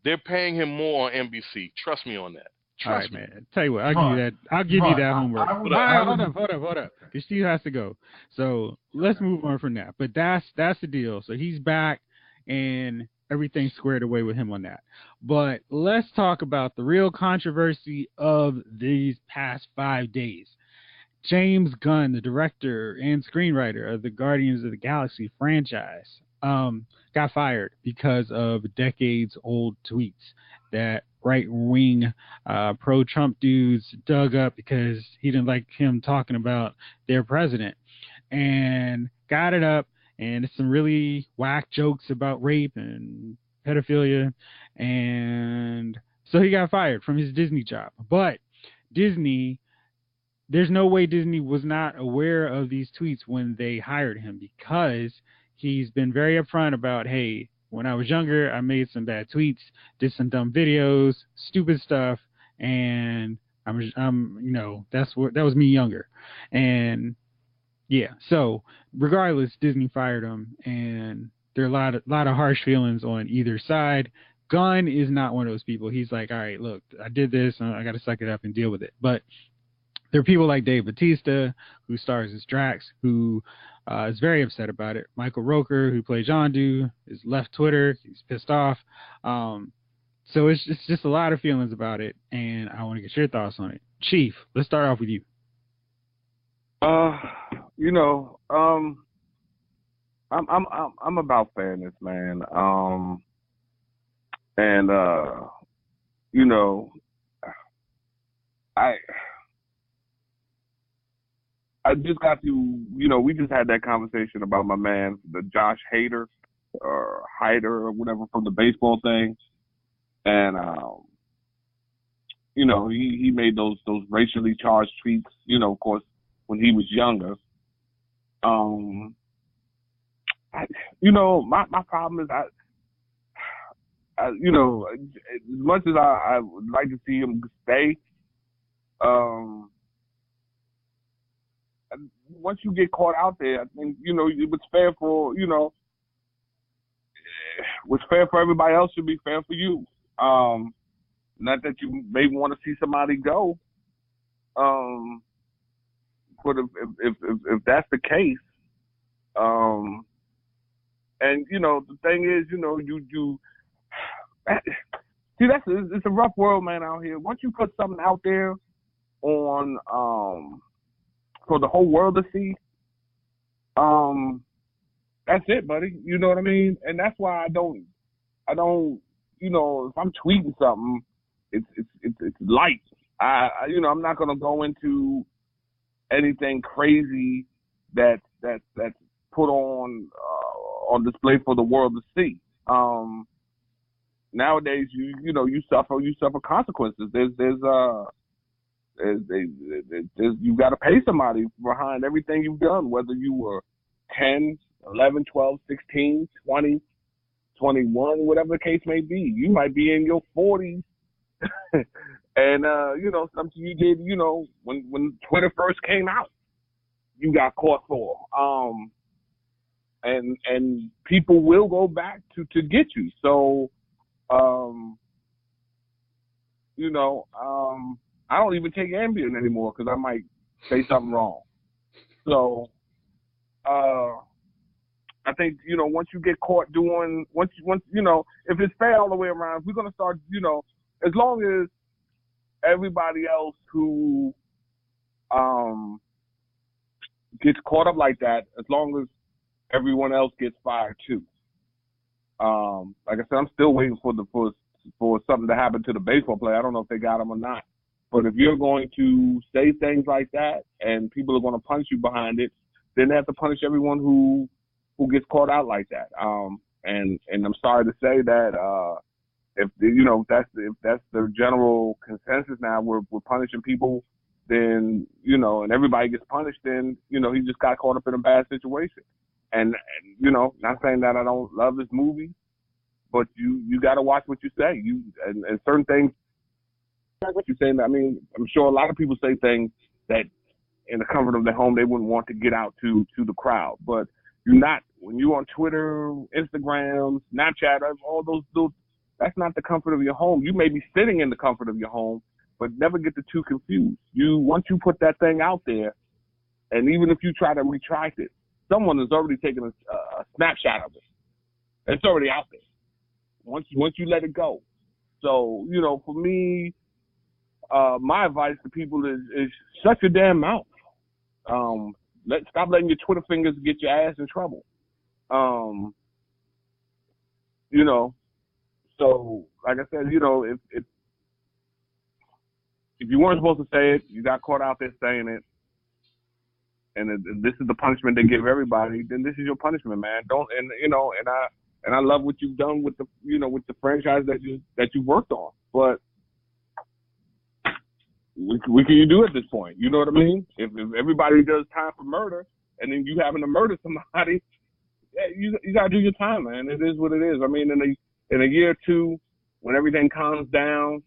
They're paying him more on NBC. Trust me on that. Trust me. Man. Tell you what, I'll give you that homework. Hold up. Because Steve has to go. So let's move on from that. But that's the deal. So he's back, and everything's squared away with him on that. But let's talk about the real controversy of these past 5 days. James Gunn, the director and screenwriter of the Guardians of the Galaxy franchise, got fired because of decades-old tweets that right-wing pro-Trump dudes dug up because he didn't like him talking about their president, and got it up. And it's some really whack jokes about rape and pedophilia, and so he got fired from his Disney job. But Disney, there's no way Disney was not aware of these tweets when they hired him, because he's been very upfront about, hey, when I was younger, I made some bad tweets, did some dumb videos, stupid stuff, and that was me younger. And yeah, so regardless, Disney fired him, and there are a lot of harsh feelings on either side. Gunn is not one of those people. He's like, all right, look, I did this, and I got to suck it up and deal with it. But there are people like Dave Bautista, who stars as Drax, who is very upset about it. Michael Rooker, who plays Yondu, is left Twitter. He's pissed off. So it's just a lot of feelings about it, and I want to get your thoughts on it. Chief, let's start off with you. I'm about fairness, man. I just got to, we just had that conversation about my man, the Josh Hader, or Hyder, or whatever, from the baseball thing. And, he made those racially charged tweets, of course, when he was younger. My problem is, as much as I would like to see him stay, once you get caught out there, I think, what's fair for, what's fair for everybody else should be fair for you. Not that you may want to see somebody go, but if that's the case, and the thing is, you see, it's a rough world, man, out here. Once you put something out there on for the whole world to see, that's it, buddy. You know what I mean? And that's why I don't, if I'm tweeting something, it's light. I'm not gonna go into anything crazy that's put on display for the world to see. Nowadays, you suffer consequences. There's you got to pay somebody behind everything you've done, whether you were 10, 11, 12, 16, 20, 21, whatever the case may be. You might be in your 40s, and something you did, when Twitter first came out, you got caught for. And people will go back to get you. So, I don't even take Ambien anymore because I might say something wrong. So, I think, once you get caught doing, once if it's fair all the way around, if we're going to start, as long as everybody else who gets caught up like that, as long as everyone else gets fired too. Like I said, I'm still waiting for something to happen to the baseball player. I don't know if they got him or not. But if you're going to say things like that and people are going to punish you behind it, then they have to punish everyone who gets caught out like that. And I'm sorry to say that if that's the general consensus now, we're punishing people, then and everybody gets punished, then he just got caught up in a bad situation. And not saying that I don't love this movie, but you got to watch what you say. And certain things, like what you're saying. I mean, I'm sure a lot of people say things that in the comfort of their home they wouldn't want to get out to the crowd. But when you're on Twitter, Instagram, Snapchat, all those, that's not the comfort of your home. You may be sitting in the comfort of your home, but never get the two confused. Once you put that thing out there, and even if you try to retract it, someone has already taken a snapshot of it. It's already out there. Once you let it go. So, for me, my advice to people is shut your damn mouth. Stop letting your Twitter fingers get your ass in trouble. So like I said, if you weren't supposed to say it, you got caught out there saying it, and this is the punishment they give everybody, then this is your punishment, man. and I love what you've done with the with the franchise that you worked on. But what can you do at this point? You know what I mean? If everybody does time for murder, and then you having to murder somebody, yeah, you gotta do your time, man. It is what it is. I mean, in a year or two, when everything calms down,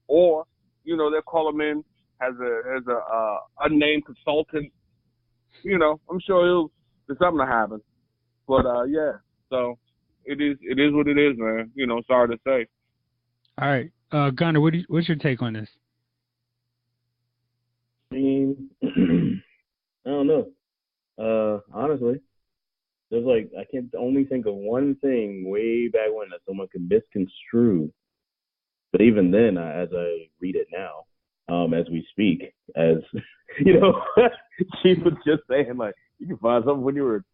or they'll call him in as a unnamed consultant. I'm sure there's something to happen. But yeah, so it is what it is, man. Sorry to say. All right, Gunner, what's your take on this? I mean, I don't know. Honestly, there's I can only think of one thing way back when that someone could misconstrue. But even then, as I read it now, as we speak, as she was just saying you can find something when you were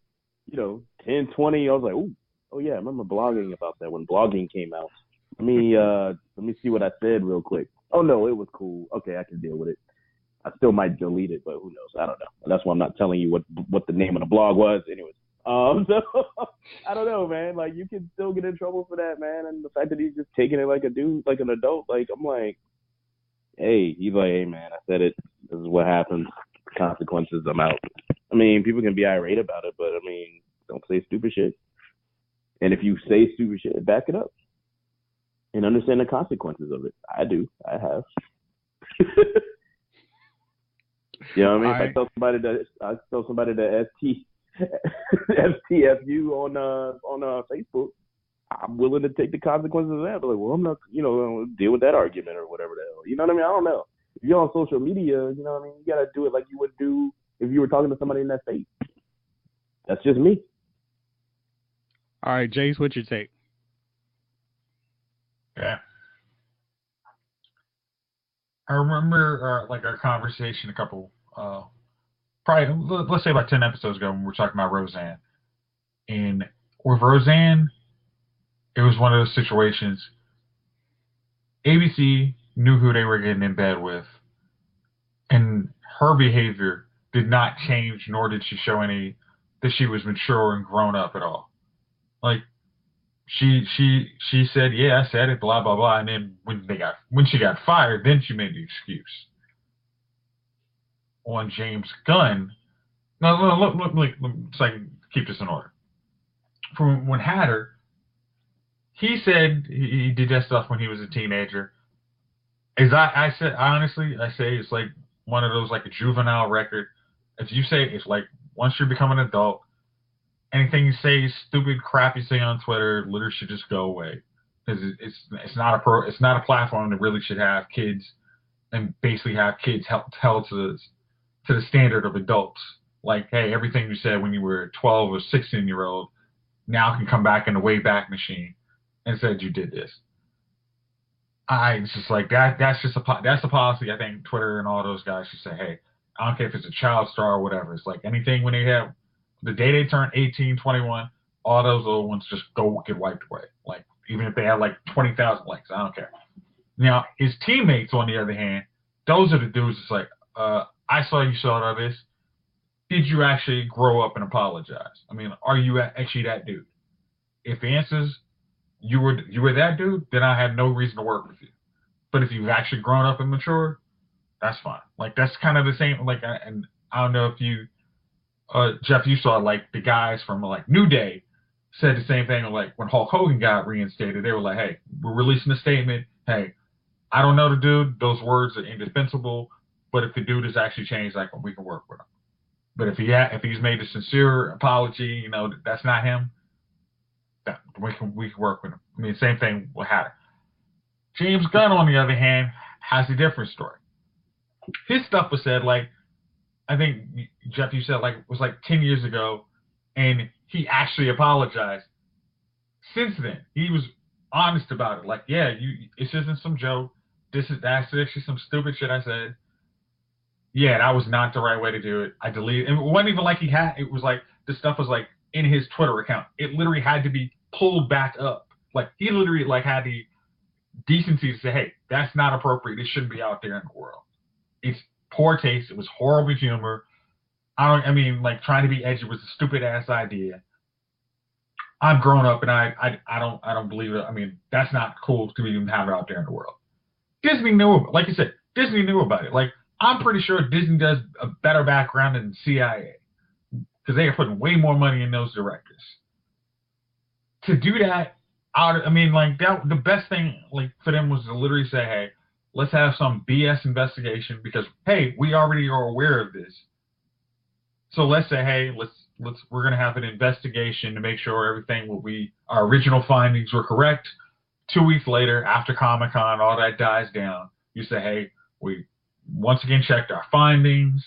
10, 20. I was like, oh yeah, I remember blogging about that when blogging came out. Let me see what I said real quick. Oh no, it was cool. Okay, I can deal with it. I still might delete it, but who knows? I don't know. That's why I'm not telling you what the name of the blog was. Anyways, so I don't know, man. You can still get in trouble for that, man. And the fact that he's just taking it like a dude, like an adult. I'm like, hey, he's like, hey, man, I said it. This is what happens. Consequences. I'm out. I mean, people can be irate about it, but I mean, don't say stupid shit. And if you say stupid shit, back it up and understand the consequences of it. I do. I have. You know what I mean? If I tell somebody that STFU on Facebook, I'm willing to take the consequences of that. But well, I'm not, deal with that argument or whatever the hell. You know what I mean? I don't know. If you're on social media, you know what I mean? You gotta do it like you would do if you were talking to somebody in that face. That's just me. All right, Jace, what's your take? Yeah. I remember our conversation a couple, probably let's say about 10 episodes ago when we were talking about Roseanne. And with Roseanne, it was one of those situations. ABC knew who they were getting in bed with, and her behavior did not change, nor did she show any that she was mature and grown up at all. She said, yeah, I said it, blah blah blah, and then when she got fired, then she made the excuse. On James Gunn, no, look, so I can keep this in order. From when Hatter, he said he did that stuff when he was a teenager. As I said, honestly, I say it's like one of those a juvenile record. If you say it's once you become an adult, anything you say is stupid crap you say on Twitter literally should just go away, because it's not a platform that really should have kids and basically have kids held to the standard of adults. Hey, everything you said when you were a 12 or 16-year-old now can come back in the Wayback Machine and said you did this. It's just that's a policy I think Twitter and all those guys should say, hey, I don't care if it's a child star or whatever. It's anything when they have the day they turn 18, 21, all those little ones just get wiped away. Even if they have 20,000 likes, I don't care. Now, his teammates, on the other hand, those are the dudes that's I saw you saw this. Did you actually grow up and apologize? I mean, are you actually that dude? If the answer is you were that dude, then I have no reason to work with you. But if you've actually grown up and matured, that's fine. That's kind of the same. And I don't know if you, Jeff, you saw the guys from New Day said the same thing. When Hulk Hogan got reinstated, they were like, "Hey, we're releasing a statement. Hey, I don't know the dude. Those words are indispensable. But if the dude has actually changed, we can work with him. But if he's made a sincere apology, that's not him. We can work with him. I mean, same thing with Hatter. James Gunn, on the other hand, has a different story. His stuff was said I think Jeff, you said it was 10 years ago, and he actually apologized. Since then, he was honest about it. Yeah, this isn't some joke. That's actually some stupid shit I said. Yeah, that was not the right way to do it. I deleted it. It wasn't even it was the stuff was in his Twitter account. It literally had to be pulled back up. He literally had the decency to say, hey, that's not appropriate. It shouldn't be out there in the world. It's poor taste. It was horrible humor. Trying to be edgy was a stupid ass idea. I'm grown up and I don't believe it. I mean, that's not cool to even have it out there in the world. Disney knew, like you said, Disney knew about it. Like, I'm pretty sure Disney does a better background than CIA because they are putting way more money in those directors. To do that, the best thing like for them was to literally say, hey, let's have some BS investigation because, hey, we already are aware of this. So let's say, hey, we're going to have an investigation to make sure our original findings were correct. 2 weeks later, after Comic-Con, all that dies down. You say, hey, we once again checked our findings.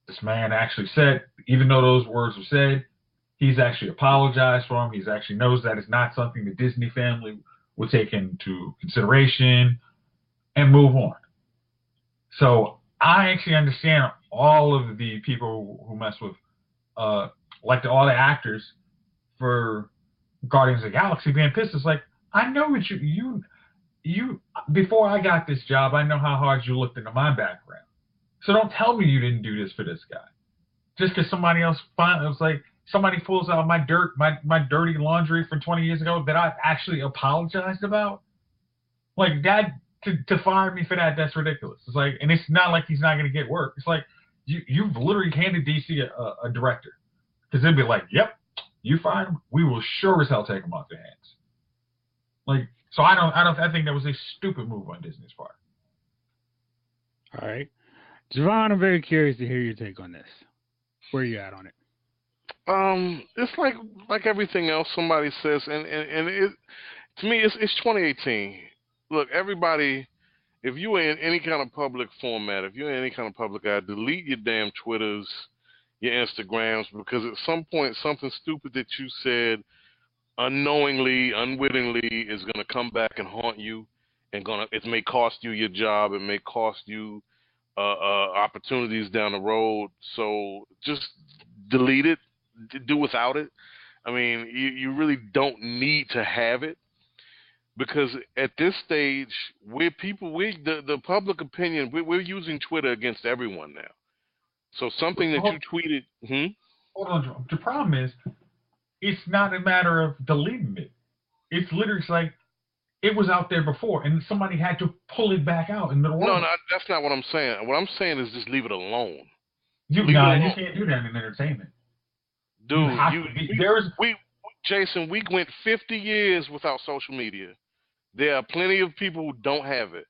This man actually said, even though those words were said, he's actually apologized for them. He actually knows that it's not something the Disney family would take into consideration and move on. So I actually understand all of the people who mess with, all the actors for Guardians of the Galaxy being pissed. It's like, I know what you before I got this job, I know how hard you looked into my background. So don't tell me you didn't do this for this guy. Just because somebody else somebody pulls out my dirty laundry from 20 years ago that I've actually apologized about. Like that, to fire me for that, that's ridiculous. It's like, and it's not like he's not going to get work. It's like you've literally handed DC a director because they'd be like, yep, you fired him. We will sure as hell take him off their hands. Like, so I think that was a stupid move on Disney's part. All right. Javon, I'm very curious to hear your take on this. Where are you at on it? It's like everything else somebody says, and it, to me, it's 2018. Look, everybody, if you are in any kind of public format, if you're in any kind of public eye, delete your damn Twitters, your Instagrams, because at some point, something stupid that you said unknowingly, unwittingly, is going to come back and haunt you, and it may cost you your job, it may cost you opportunities down the road. So just delete it, do without it. I mean, you really don't need to have it, because at this stage, the public opinion, we're using Twitter against everyone now. So something that you tweeted. Hold on, the problem is, it's not a matter of deleting it. It's literally like it was out there before, and somebody had to pull it back out in the world. No, that's not what I'm saying. What I'm saying is just leave it alone. You can't do that in entertainment. Dude, Jason, we went 50 years without social media. There are plenty of people who don't have it.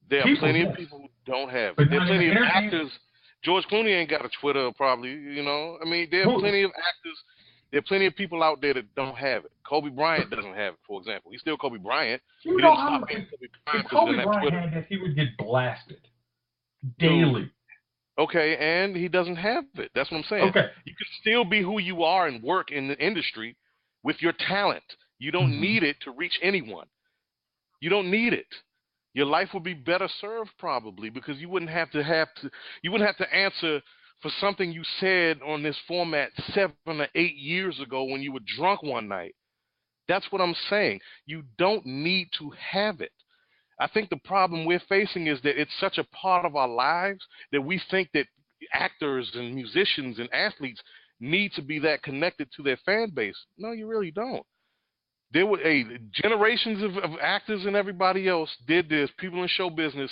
There are plenty of people who don't have it. There are plenty of actors. George Clooney ain't got a Twitter, probably, I mean, there are plenty of actors. There are plenty of people out there that don't have it. Kobe Bryant doesn't have it, for example. He's still Kobe Bryant. If Kobe Bryant had that, he would get blasted daily. Okay, and he doesn't have it. That's what I'm saying. Okay. You can still be who you are and work in the industry with your talent. You don't need it to reach anyone. You don't need it. Your life would be better served probably, because you wouldn't have to answer for something you said on this format 7 or 8 years ago when you were drunk one night. That's what I'm saying. You don't need to have it. I think the problem we're facing is that it's such a part of our lives that we think that actors and musicians and athletes need to be that connected to their fan base. No, you really don't. There were generations of actors and everybody else did this. People in show business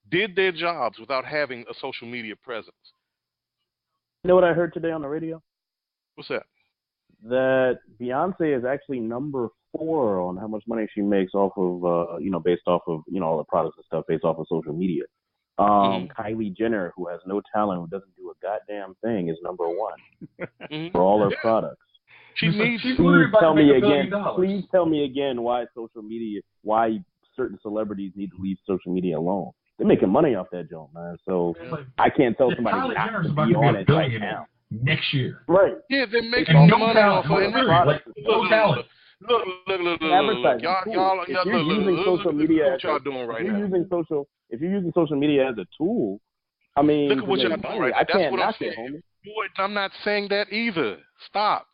did their jobs without having a social media presence. You know what I heard today on the radio? What's that? That Beyonce is actually number 4 on how much money she makes off of, based off of, all the products and stuff based off of social media. Kylie Jenner, who has no talent, who doesn't do a goddamn thing, is number 1 for all her products. Please tell me again why certain celebrities need to leave social media alone. They're making money off that joint, man. So I can't tell somebody not to be on it right now. Next year. Right. Yeah, they're making money off of it. No talent. Look. Y'all using social media what y'all doing right now. If you're using social media as a tool, I mean, look at what y'all doing right now. That's what I'm saying. Homie. I'm not saying that either. Stop.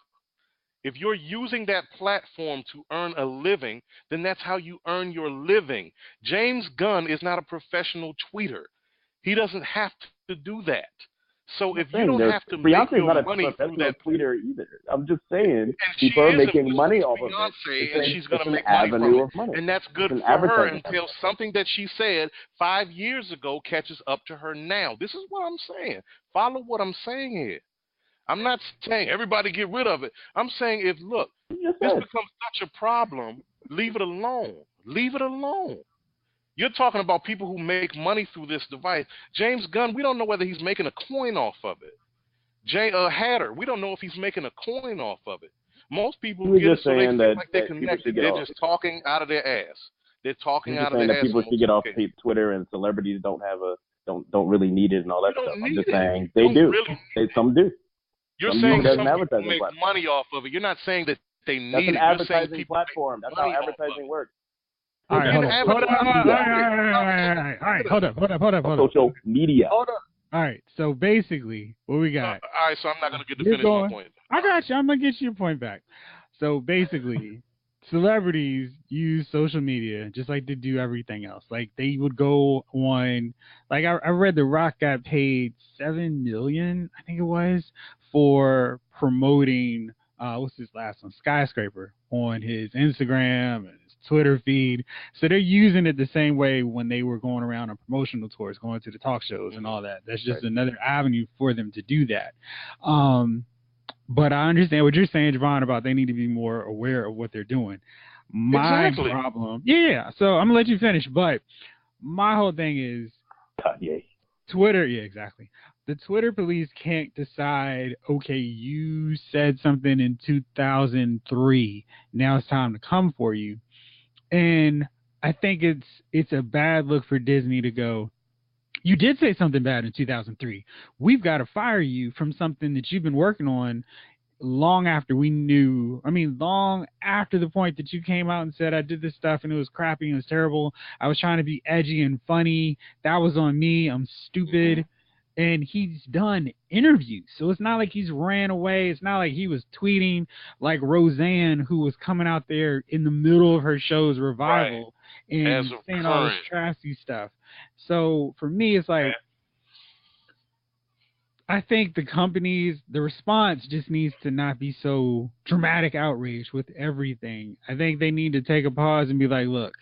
If you're using that platform to earn a living, then that's how you earn your living. James Gunn is not a professional tweeter. He doesn't have to do that. So if you don't have to make Beyonce's your not a money from professional that, tweeter either. I'm just saying and people she are is making a money off of it. Beyonce, and she's going to an make money from avenue it, of money. and that's good It's an for her advertising until something that she said 5 years ago catches up to her now. This is what I'm saying. Follow what I'm saying here. I'm not saying everybody get rid of it. I'm saying if, look, this becomes such a problem, leave it alone. Leave it alone. You're talking about people who make money through this device. James Gunn, we don't know whether he's making a coin off of it. Hatter, we don't know if he's making a coin off of it. Most people get it so they feel like they're connected. They're just talking out of their ass. They're talking out of their ass. People should get off Twitter, and celebrities don't really need it and all that stuff. I'm just saying they do. Some do. You're saying some people make money off of it. You're not saying that they need it. That's an advertising platform. That's how advertising works. All right, hold up. Social media. Hold up. All right, so basically, what we got? All right, so I'm not going to get to finish my point. I got you. I'm going to get your point back. So basically, celebrities use social media just like they do everything else. Like they would go on, like I read The Rock got paid $7 million, I think it was, for promoting what's his last one, Skyscraper, on his Instagram and his Twitter feed. So they're using it the same way when they were going around on promotional tours, going to the talk shows and all that. That's just another avenue for them to do that. But I understand what you're saying, Javon, about they need to be more aware of what they're doing. My problem, so I'm gonna let you finish, but my whole thing is Twitter. Yeah, exactly. The Twitter police can't decide, okay, you said something in 2003. Now it's time to come for you. And I think it's a bad look for Disney to go, you did say something bad in 2003. We've got to fire you from something that you've been working on long after we knew. I mean, long after the point that you came out and said, I did this stuff and it was crappy and it was terrible. I was trying to be edgy and funny. That was on me. I'm stupid. And he's done interviews. So it's not like he's ran away. It's not like he was tweeting like Roseanne, who was coming out there in the middle of her show's revival and saying all this trashy stuff. So for me, it's like, I think the companies, the response just needs to not be so dramatic outrage with everything. I think they need to take a pause and be like, look,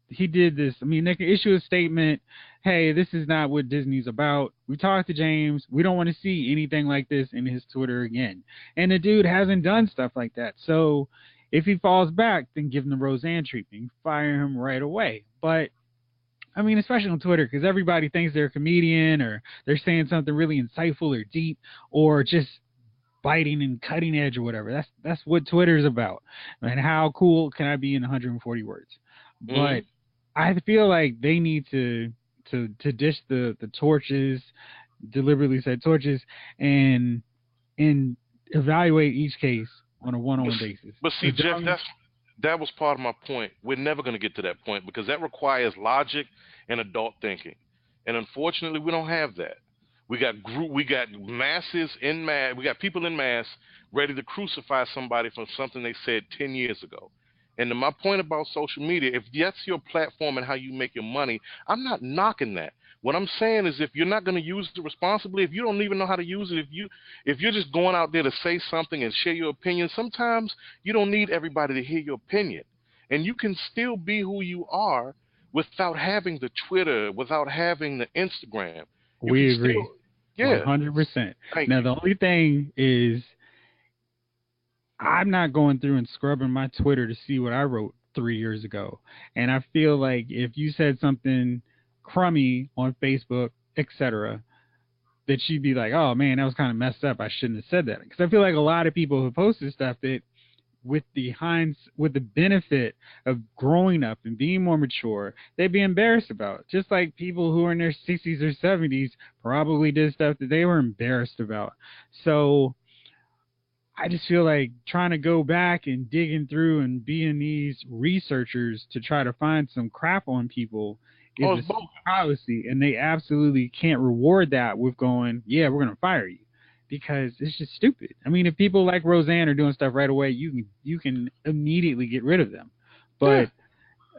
he did this. I mean, they can issue a statement, hey, this is not what Disney's about. We talked to James. We don't want to see anything like this in his Twitter again. And the dude hasn't done stuff like that. So if he falls back, then give him the Roseanne treatment. Fire him right away. But, I mean, especially on Twitter, because everybody thinks they're a comedian or they're saying something really insightful or deep or just biting and cutting edge or whatever. That's what Twitter's about. And how cool can I be in 140 words? But I feel like they need to dish the torches, deliberately said torches, and evaluate each case on a one-on-one basis. But see, Jeff, that was part of my point. We're never going to get to that point because that requires logic and adult thinking, and unfortunately, we don't have that. We got masses in mass. We got people in mass ready to crucify somebody for something they said 10 years ago. And to my point about social media, if that's your platform and how you make your money, I'm not knocking that. What I'm saying is if you're not going to use it responsibly, if you don't even know how to use it, if you're just going out there to say something and share your opinion, sometimes you don't need everybody to hear your opinion. And you can still be who you are without having the Twitter, without having the Instagram. We agree. 100%. Now, the only thing is, I'm not going through and scrubbing my Twitter to see what I wrote 3 years ago. And I feel like if you said something crummy on Facebook, etc., that you'd be like, oh, man, that was kind of messed up. I shouldn't have said that. Because I feel like a lot of people who posted stuff that with the benefit of growing up and being more mature, they'd be embarrassed about. Just like people who are in their 60s or 70s probably did stuff that they were embarrassed about. So I just feel like trying to go back and digging through and being these researchers to try to find some crap on people is a policy, and they absolutely can't reward that with going, yeah, we're going to fire you, because it's just stupid. I mean, if people like Roseanne are doing stuff right away, you can immediately get rid of them. But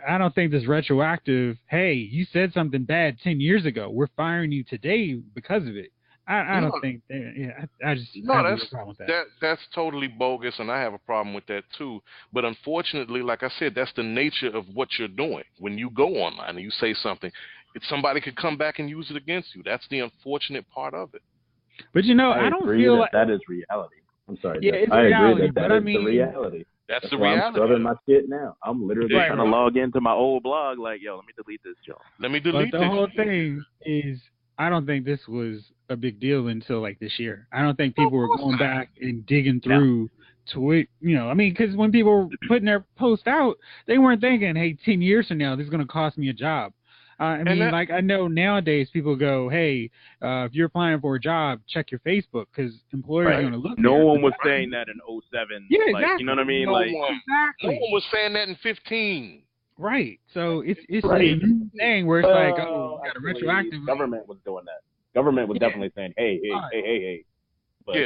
I don't think this retroactive, hey, you said something bad 10 years ago, we're firing you today because of it. I don't think that. Yeah, I just No, have a real problem with that. that's totally bogus, and I have a problem with that too. But unfortunately, like I said, that's the nature of what you're doing. When you go online and you say something, somebody could come back and use it against you. That's the unfortunate part of it. But you know, I I don't agree feel that like that is reality. I'm sorry. yeah, Jeff. it's I reality. agree that But that I is the mean, reality. That's the why I'm reality. scrubbing my shit now. I'm literally Right, trying to log into my old blog. Like, yo, let me delete this joke. Let me but delete the this. whole thing is, I don't think this was a big deal until like this year. I don't think people were going back and digging through tweet. You know, I mean, because when people were putting their post out, they weren't thinking, "Hey, 10 years from now, this is going to cost me a job." I mean, like I know nowadays people go, "Hey, if you're applying for a job, check your Facebook because employers are going to look." No there. one was saying that in 07. Yeah, like, exactly. You know what I mean? No like, one. Exactly. No one was saying that in 15. Right. So it's Right. this new thing where it's like, oh, you got to actually, retroactively. Government was doing that. Government was definitely saying, hey. But,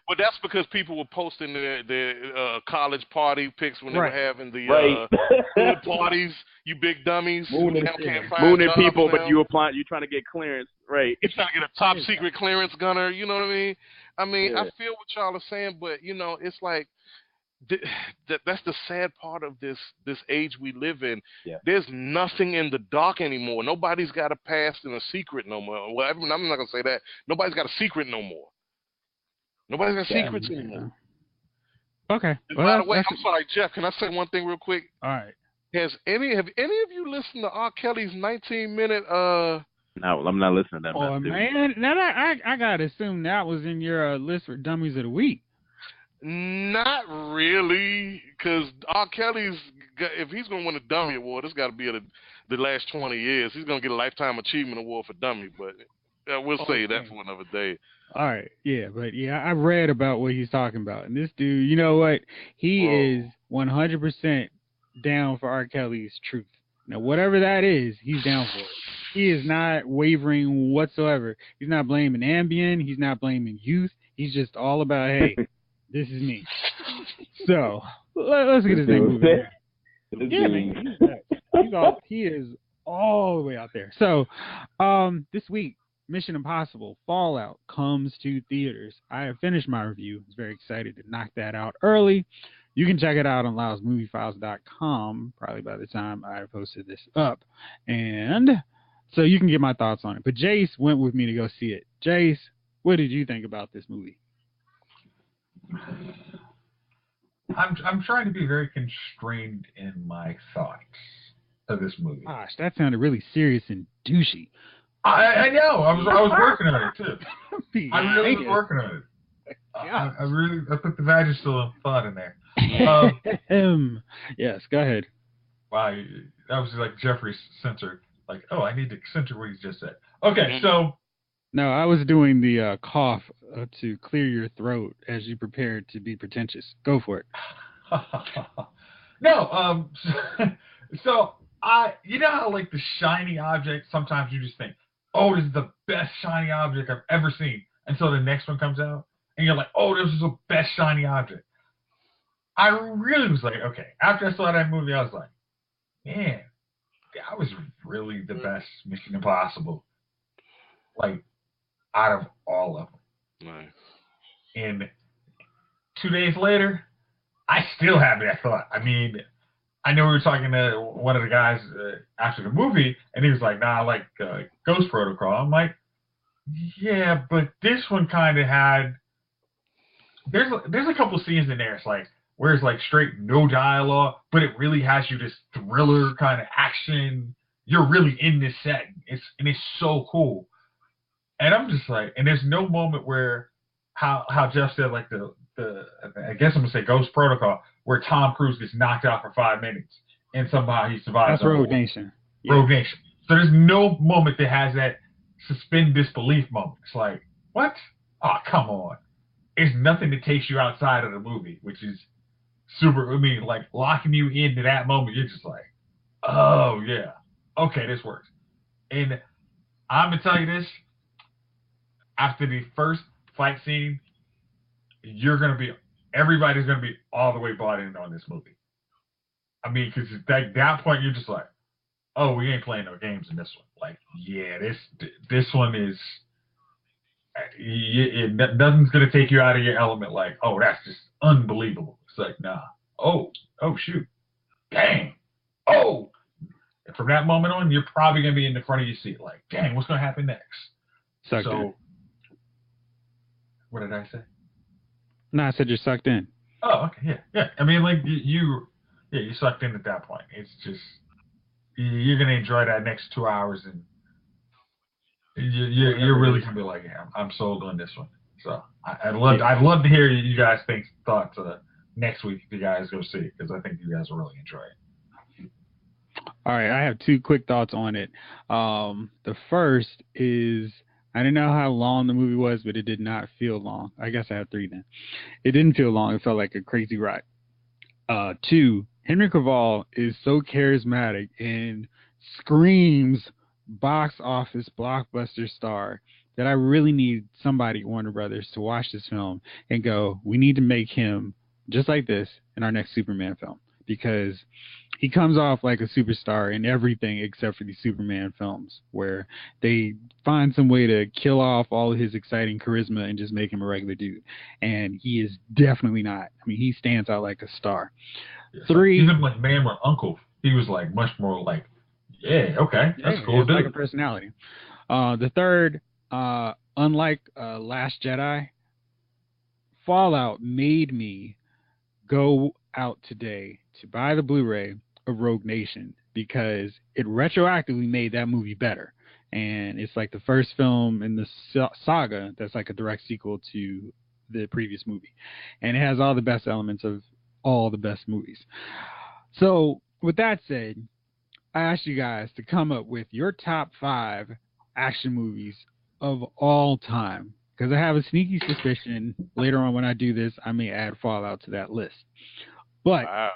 But that's because people were posting their college party pics when they were having the hood parties. You big dummies who now can't find mooning jobs people, now. but you trying to get clearance, right? You're trying to get a top secret clearance, Gunner. You know what I mean? I Yeah. feel what y'all are saying, but you know, it's like that's the sad part of this age we live in. Yeah. There's nothing in the dark anymore. Nobody's got a past and a secret no more. Well, I'm not gonna say that. Nobody's got a secret no more. Nobody's got secrets anymore. Okay. And Well, by the way, I'm sorry, Jeff. Can I say one thing real quick? all right. Have any of you listened to R. Kelly's 19-minute? No, I'm not listening to that. Oh man, now that I gotta assume that was in your list for dummies of the week. Not really, because R. Kelly's, if he's gonna win a Dummy Award, it's got to be the last 20 years. He's gonna get a Lifetime Achievement Award for Dummy, but we'll say that for another day. All right, yeah, but yeah, I read about what he's talking about, and this dude, you know what? He is 100% down for R. Kelly's truth. Now, whatever that is, he's down for it. He is not wavering whatsoever. He's not blaming Ambien. He's not blaming youth. He's just all about, hey, this is me. So let's get this thing moving. Yeah, man, he is all the way out there. So this week, Mission Impossible Fallout comes to theaters. I have finished my review. I was very excited to knock that out early. You can check it out on loudesmoviefiles.com probably by the time I posted this up. And so you can get my thoughts on it. But Jace went with me to go see it. Jace, what did you think about this movie? I'm trying to be very constrained in my thoughts of this movie. Gosh, that sounded really serious and douchey. I know. I was working on it too. I really was working on it. I put the vaginal thought in there. Yes, go ahead. Wow, that was like Jeffrey's censor. Like, oh, I need to censor what he just said. Okay, so. No, I was doing the cough to clear your throat as you prepared to be pretentious. Go for it. No, so you know how like the shiny object, sometimes you just think, oh, this is the best shiny object I've ever seen. And so the next one comes out, and you're like, oh, this is the best shiny object. I really was like, okay, after I saw that movie, I was like, man, that was really the best Mission Impossible. Like, out of all of them. Nice. And 2 days later, I still have that thought. I mean, I know we were talking to one of the guys after the movie, and he was like, nah, I like Ghost Protocol. I'm like, yeah, but this one kind of had, there's a couple scenes in there, it's like, where it's like straight no dialogue, but it really has you this thriller kind of action. You're really in this setting. It's so cool. And I'm just like, and there's no moment where, how Jeff said, like the I guess I'm gonna say Ghost Protocol, where Tom Cruise gets knocked out for 5 minutes and somehow he survives. That's Rogue Nation. Rogue Nation. So there's no moment that has that suspend disbelief moment. It's like, what? Oh, come on. There's nothing that takes you outside of the movie, which is super. I mean, like locking you into that moment. You're just like, oh yeah, okay, this works. And I'm gonna tell you this. After the first fight scene, everybody's going to be all the way bought in on this movie. I mean, because at that point, you're just like, oh, we ain't playing no games in this one. Like, yeah, this one is Nothing's gonna take you out of your element. Like, oh, that's just unbelievable. It's like, nah. Oh shoot, dang. Oh, and from that moment on, you're probably gonna be in the front of your seat. Like, dang, what's gonna happen next? Sucked in. What did I say? No, I said you're sucked in. Oh, okay, yeah. I mean, like you sucked in at that point. It's just you're gonna enjoy that next 2 hours, and you're really gonna be like, yeah, I'm sold on this one. So I'd love to hear you guys' thoughts next week if you guys go see it, because I think you guys will really enjoy it. All right, I have 2 quick thoughts on it. The first is, I didn't know how long the movie was, but it did not feel long. I guess I have 3 then. It didn't feel long. It felt like a crazy ride. 2, Henry Cavill is so charismatic and screams box office blockbuster star that I really need somebody at Warner Brothers to watch this film and go, we need to make him just like this in our next Superman film, because he comes off like a superstar in everything except for these Superman films, where they find some way to kill off all of his exciting charisma and just make him a regular dude. And he is definitely not. I mean, he stands out like a star. Yeah, 3, even like Man with Uncle, he was like much more like, yeah, okay, that's cool, dude. Like a personality. The third, unlike Last Jedi, Fallout made me go out today to buy the Blu-ray of Rogue Nation, because it retroactively made that movie better. And it's like the first film in the saga that's like a direct sequel to the previous movie. And it has all the best elements of all the best movies. So with that said, I asked you guys to come up with your top 5 action movies of all time, because I have a sneaky suspicion later on when I do this, I may add Fallout to that list. But Wow.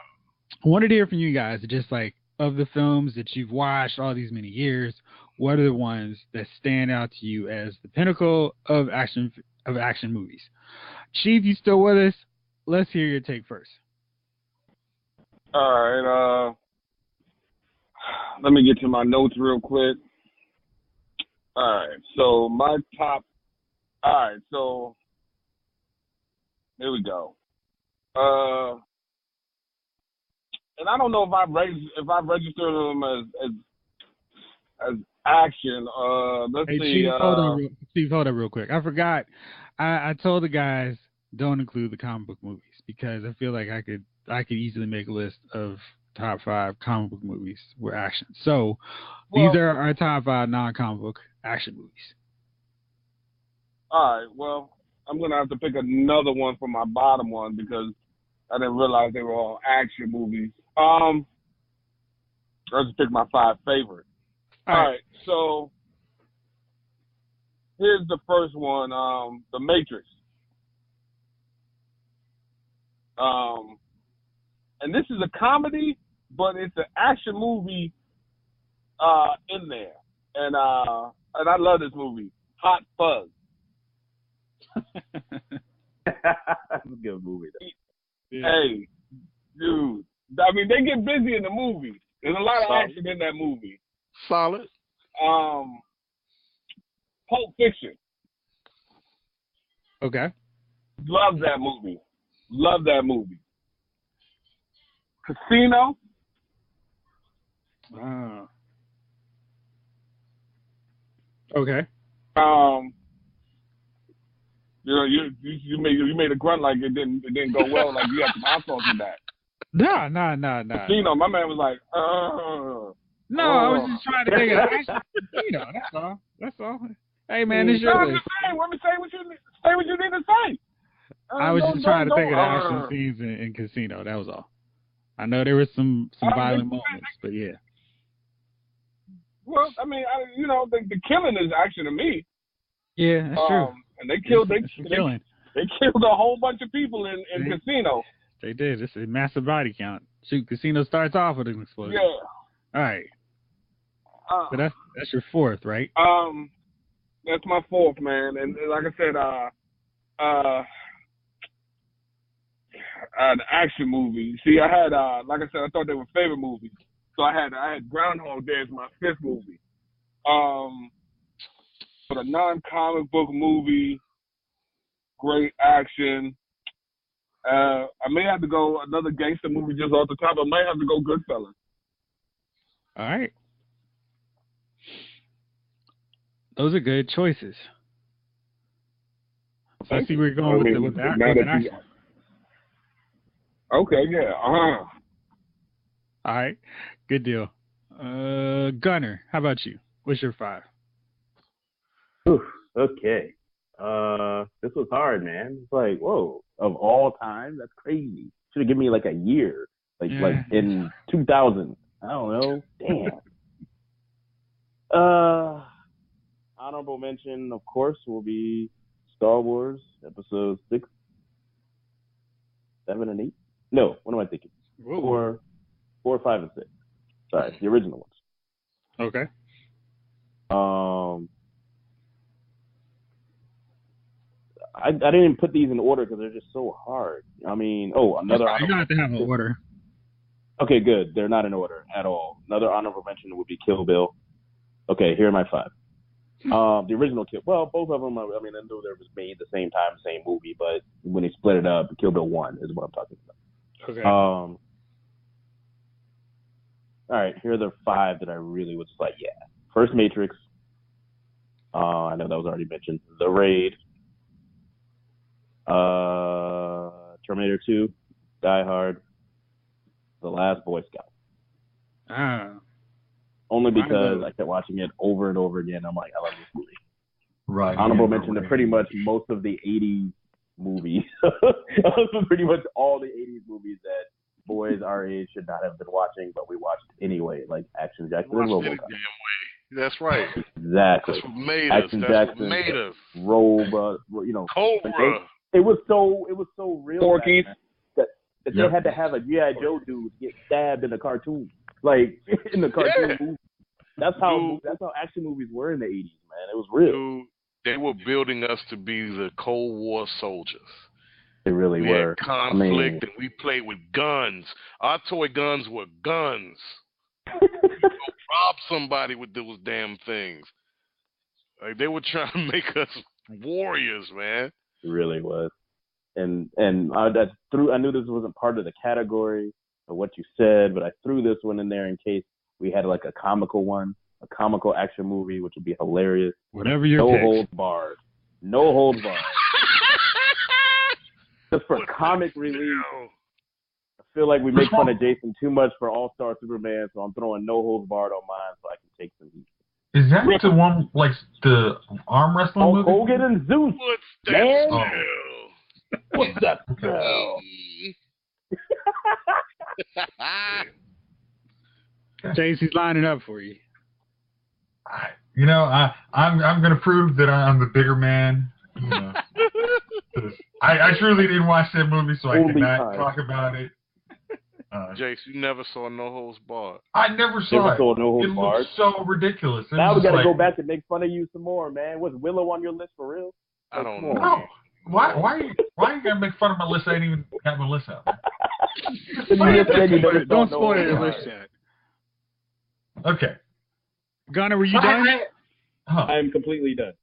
I wanted to hear from you guys, just like, of the films that you've watched all these many years, what are the ones that stand out to you as the pinnacle of action movies? Chief, you still with us? Let's hear your take first. All right. Let me get to my notes real quick. All right. So my top. All right. So here we go. And I don't know if I've registered them as action. Let's see. Steve, hold on real quick. I forgot. I told the guys don't include the comic book movies, because I feel like I could easily make a list of top 5 comic book movies with action. So these are our top 5 non-comic book action movies. All right. Well, I'm gonna have to pick another one for my bottom one, because I didn't realize they were all action movies. I'll just pick my 5 favorites. All right. So here's the first one, The Matrix. And this is a comedy, but it's an action movie in there. And I love this movie, Hot Fuzz. That's a good movie, though. Yeah. Hey, dude. I mean, they get busy in the movie. There's a lot of action in that movie. Solid. Pulp Fiction. Okay. Love that movie. Love that movie. Casino. Okay. You know, you made a grunt like it didn't go well, like you had some hot sauce in that. No. Casino, my man was like, No, I was just trying to think of action. That's all. Hey man, it's your list. Let me say what you need to say. I was just trying to think of the action scenes in Casino. That was all. I know there was some violent moments, but yeah. Well, I mean, the killing is action to me. Yeah, that's true. And they killed They killing. They killed a whole bunch of people in Casino. They did. It's a massive body count. Shoot, Casino starts off with an explosion. Yeah. All right. So that's your 4th, right? That's my 4th, man. And like I said, the action movie. See, I had like I said, I thought they were favorite movies. So I had Groundhog Day as my 5th movie. a non-comic book movie, great action. I may have to go another gangster movie just off the top. I might have to go Goodfellas. All right. Those are good choices. So I see where you're going with the action. Okay, yeah. All right. Good deal. Gunner, how about you? What's your 5? Oof, okay. This was hard, man. It's like, whoa, of all time, that's crazy. Should have given me like a year, like in 2000. I don't know. Damn. Honorable mention, of course, will be Star Wars Episode 6, 7, and 8. No, what am I thinking? 4, 5, and 6. Sorry, the original ones. Okay. I didn't even put these in order because they're just so hard. I mean, another. You don't have to have an order. Okay, good. They're not in order at all. Another honorable mention would be Kill Bill. Okay, here are my 5. The original Kill. Well, both of them. I mean, I know they was made the same time, same movie, but when they split it up, Kill Bill 1 is what I'm talking about. Okay. All right, here are the 5 that I really was like, yeah. First, Matrix. I know that was already mentioned. The Raid. Terminator 2, Die Hard, The Last Boy Scout. Only because I kept watching it over and over again. I'm like, I love this movie. Right. Honorable mention to pretty much most of the 80s movies. Pretty much all the 80s movies that boys our age should not have been watching, but we watched anyway, like Action Jackson and RoboCop. That's right. Exactly. That's what made Action us. Jackson, That's what made us. Cobra. It was so real. Porky's. That they had to have a G.I. Joe dude get stabbed in a cartoon, like in the cartoon movie. That's how action movies were in the 80s, man. It was real. Dude, they were building us to be the Cold War soldiers. They really we were. Had conflict, and we played with guns. Our toy guns were guns. Rob somebody with those damn things. Like they were trying to make us warriors, man. It really was. And I knew this wasn't part of the category of what you said, but I threw this one in there in case we had like a comical action movie, which would be hilarious. Whatever your No pick. holds barred. No holds barred. Just for comic relief. I feel like we make fun of Jason too much for All-Star Superman, so I'm throwing No Holds Barred on mine so I can take some heat. Is that the one, like, the arm wrestling movie? Hogan and Zeus. What's that man? smell? What's that smell? JC's lining up for you. I'm going to prove that I'm the bigger man. I truly didn't watch that movie, so I cannot talk about it. Jace, you never saw No Holds Barred. I never saw it. No Holds Barred. Looked so ridiculous. Now we got to go back and make fun of you some more, man. Was Willow on your list for real? I don't know. No. Why are you gonna make fun of my list? I ain't even got my list out. Don't spoil your list yet. Okay. Gunner, were you done? I am completely done.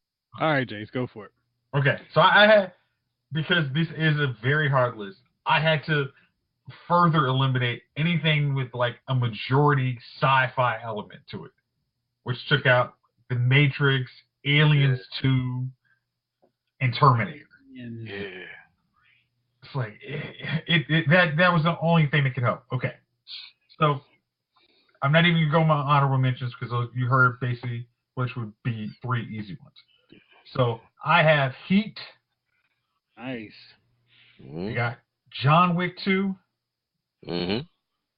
All right, Jace, go for it. Okay, so I had, because this is a very hard list, I had to further eliminate anything with like a majority sci-fi element to it, which took out The Matrix, Aliens 2, and Terminator. Yeah. It's like that was the only thing that could help. Okay, so I'm not even gonna go my honorable mentions because you heard basically which would be 3 easy ones. So I have Heat. Nice. I got John Wick 2. Mm-hmm.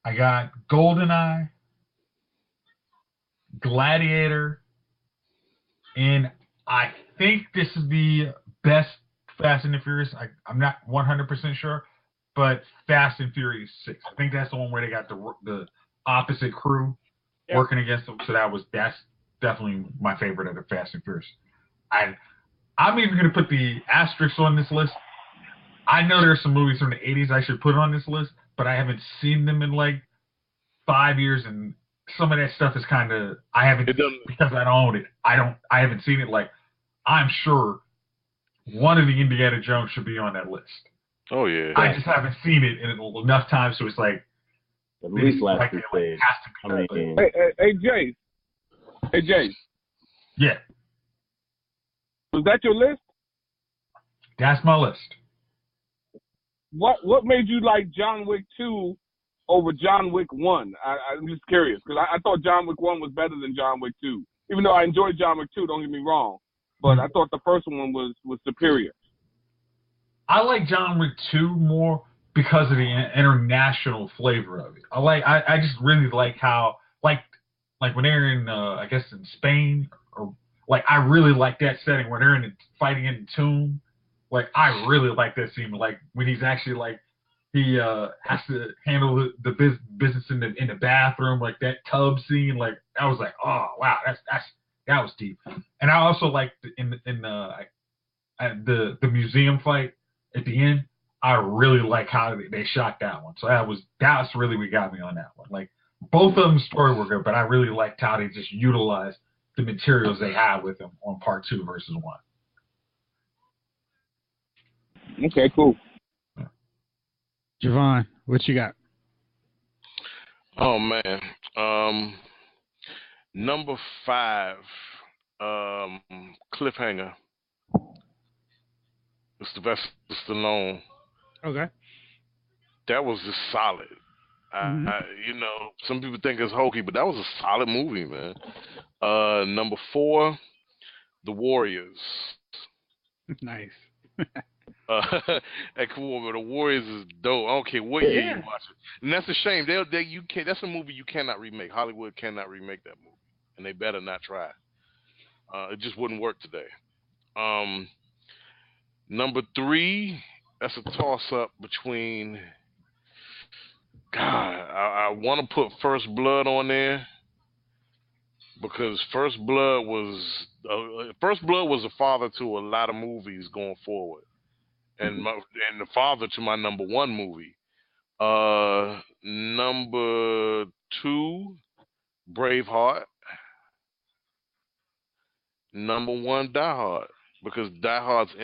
I got GoldenEye, Gladiator, and I think this is the best Fast and the Furious. I'm not 100% sure, but Fast and Furious 6. I think that's the one where they got the opposite crew working against them. So that's definitely my favorite of the Fast and Furious. I'm even going to put the asterisk on this list. I know there's some movies from the 80s I should put on this list, but I haven't seen them in like 5 years, and some of that stuff is kind of, I haven't, because I don't own it. I haven't seen it like, I'm sure one of the Indiana Jones should be on that list. Oh yeah. I just haven't seen it in enough time, so it's like At least last like, week. it has to be. Hey, Jay. Hey, Jay. Yeah, Was that your list? that's my list. What made you like John Wick 2 over John Wick 1? I'm just curious because I thought John Wick 1 was better than John Wick 2. Even though I enjoyed John Wick 2, don't get me wrong, but I thought the first one was superior. I like John Wick 2 more because of the international flavor of it. I just really like how like when they're in I guess in Spain, or like I really like that setting where they're fighting in the tomb. Like I really like that scene, like when he's actually like he has to handle the business in the bathroom, like that tub scene. Like I was like, oh wow, that was deep. And I also like in the museum fight at the end. I really like how they shot that one. So that's really what got me on that one. Like both of them story were good, but I really liked how they just utilized the materials they had with them on part 2 versus 1. Okay, cool. Javon, what you got? Oh man. Number 5, Cliffhanger. It's Sylvester Stallone. Okay. That was just solid. Some people think it's hokey, but that was a solid movie, man. Number 4, The Warriors. Nice. Hey, come on, man. The Warriors is dope. I don't care what year you watch it, and that's a shame. You can't. That's a movie you cannot remake. Hollywood cannot remake that movie, and they better not try. It just wouldn't work today. Number 3, that's a toss-up between. God, I want to put First Blood on there because First Blood was the father to a lot of movies going forward, and the father to my number 1 movie. Number 2, Braveheart. Number 1, Die Hard, because Die Hard's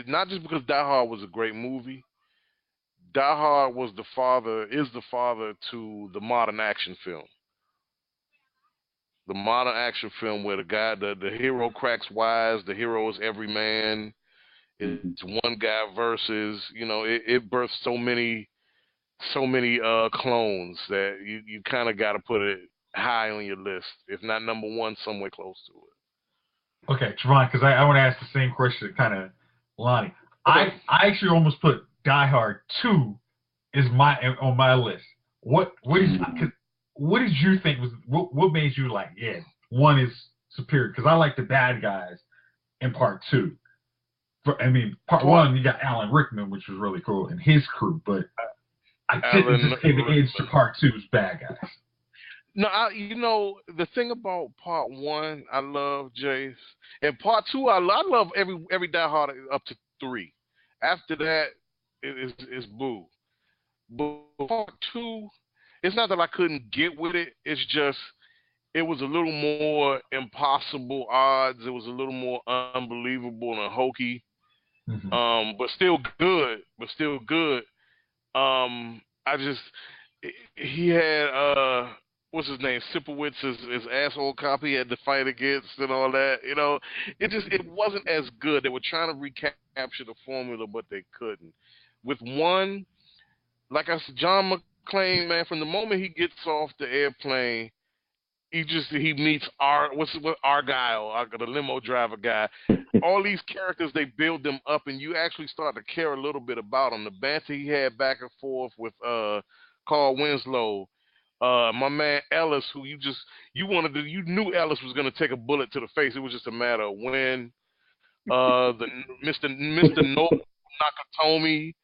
not just because Die Hard was a great movie. Die Hard is the father to the modern action film. The modern action film where the hero cracks wise, the hero is every man. It's one guy versus, it birthed so many clones that you kind of got to put it high on your list, if not number 1, somewhere close to it. Okay, Javon, because I want to ask the same question, kind of, Lonnie. I actually almost put Die Hard 2 on my list. What did you think what made you like? Yeah, 1 is superior because I like the bad guys in part 2. Part 1 you got Alan Rickman, which was really cool, and his crew, but I didn't just give the edge to part 2's bad guys. No, the thing about part 1 I love, Jace, and part 2 I love every Die Hard up to 3. After that, it's boo. But part 2, it's not that I couldn't get with it. It's just it was a little more impossible odds. It was a little more unbelievable and hokey. Mm-hmm. But still good. He had what's his name? Sipowicz, his asshole cop he had to fight against and all that. It wasn't as good. They were trying to recapture the formula, but they couldn't. With 1, like I said, John McClane, man, from the moment he gets off the airplane, he meets Argyle, the limo driver guy. All these characters, they build them up, and you actually start to care a little bit about them. The banter he had back and forth with Carl Winslow, my man Ellis, who you knew Ellis was going to take a bullet to the face. It was just a matter of when. The Mr. Noble Nakatomi,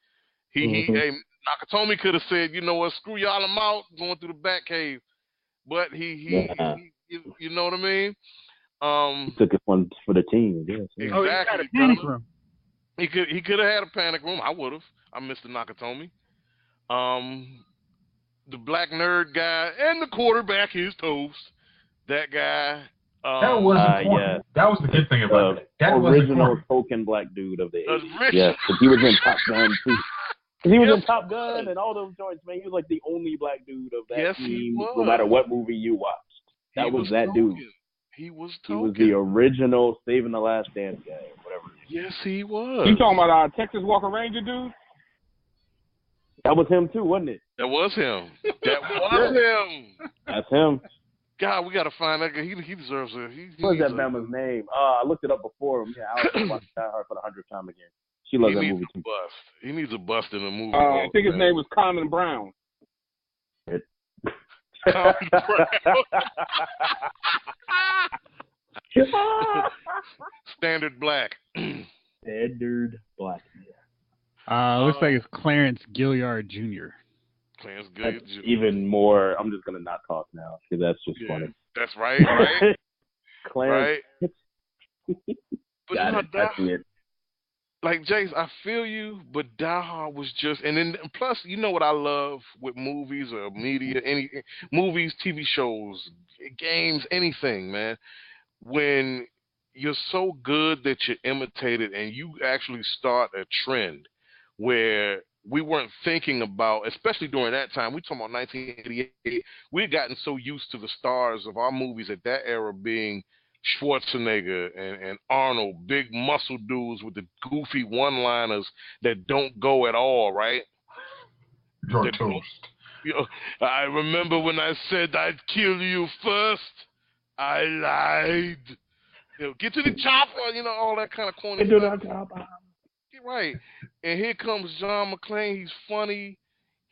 Nakatomi could have said, you know what, screw y'all, I'm out, going through the back cave. But he you know what I mean? He took it one for the team. Yes. Exactly. Oh, he had a panic room. He could have had a panic room. I would have. I'm Mr. Nakatomi. The black nerd guy and the quarterback, his toast. That guy. That wasn't corny. Yeah. That was the good thing about it. That original token black dude of the 80s. Yes, because he was in Top Gun too. He was in Top Gun and all those joints, man. He was like the only black dude of that team, no matter what movie you watched. That was that dude. He was He was the original Saving the Last Dance guy, whatever. Yes, he was. You talking about Texas Walker Ranger dude? That was him too, wasn't it? That was him. That was him. That's him. God, we gotta find that guy. He deserves it. What's that Bama's name? I looked it up before. Yeah, I was watching Die Hard for the 100th time again. She loves that movie too. He needs a bust in the movie. I think his name was Common Brown. Standard black. Standard black. Looks like it's Clarence Gilliard Jr. Clarence Gilliard Jr. Even more. I'm just gonna not talk now because that's just funny. That's right. Clarence. Right. But That's it. Like Jace, I feel you, but Die Hard was just, and then plus, you know what I love with movies or media, any movies, TV shows, games, anything, man. When you're so good that you imitate it, and you actually start a trend where we weren't thinking about, especially during that time. We talking about 1988. We had gotten so used to the stars of our movies at that era being Schwarzenegger and Arnold, big muscle dudes with the goofy one-liners that don't go at all, right? Your toast. I remember when I said I'd kill you first. I lied. Get to the chopper, all that kind of corny stuff. Get to the chopper. Right. And here comes John McClane. He's funny.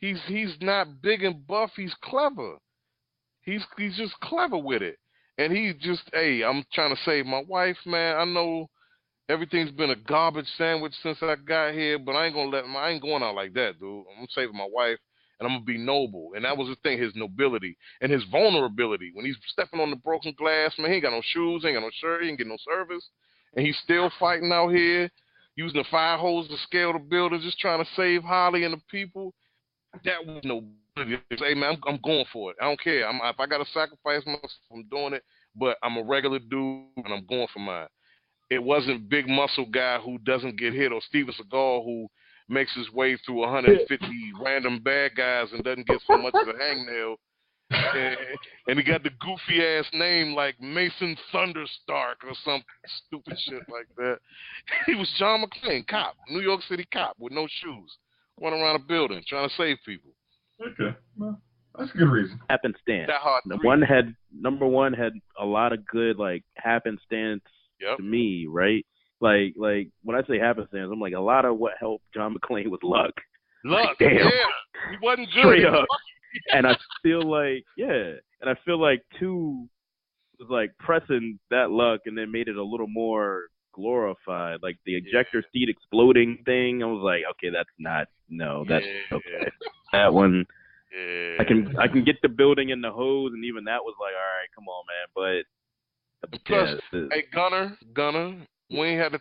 He's not big and buff. He's clever. He's just clever with it. And he just, hey, I'm trying to save my wife, man. I know everything's been a garbage sandwich since I got here, but I ain't going out like that, dude. I'm saving my wife, and I'm gonna be noble. And that was the thing, his nobility and his vulnerability. When he's stepping on the broken glass, man, he ain't got no shoes, ain't got no shirt, he ain't get no service, and he's still fighting out here, using the fire hose to scale the building, just trying to save Holly and the people. That was nobility. Hey, man, I'm going for it. I don't care. If I got to sacrifice myself, I'm doing it. But I'm a regular dude, and I'm going for mine. It wasn't big muscle guy who doesn't get hit, or Steven Seagal who makes his way through 150 random bad guys and doesn't get so much as a hangnail. And he got the goofy ass name like Mason Thunderstark or some stupid shit like that. He was John McClane, cop, New York City cop with no shoes, running around a building trying to save people. Okay, well, that's a good reason. Happenstance. That hard. Number one had a lot of good happenstance to me, right? Like when I say happenstance, I'm like a lot of what helped John McClane was luck. Luck, damn. Yeah, he wasn't good. Straight up. And I feel like 2 was pressing that luck and then made it a little more glorified. Like the ejector seat exploding thing, I was like, okay, that's okay. That one, I can get the building and the hose, and even that was like, all right, come on, man. But plus, hey Gunner, we ain't had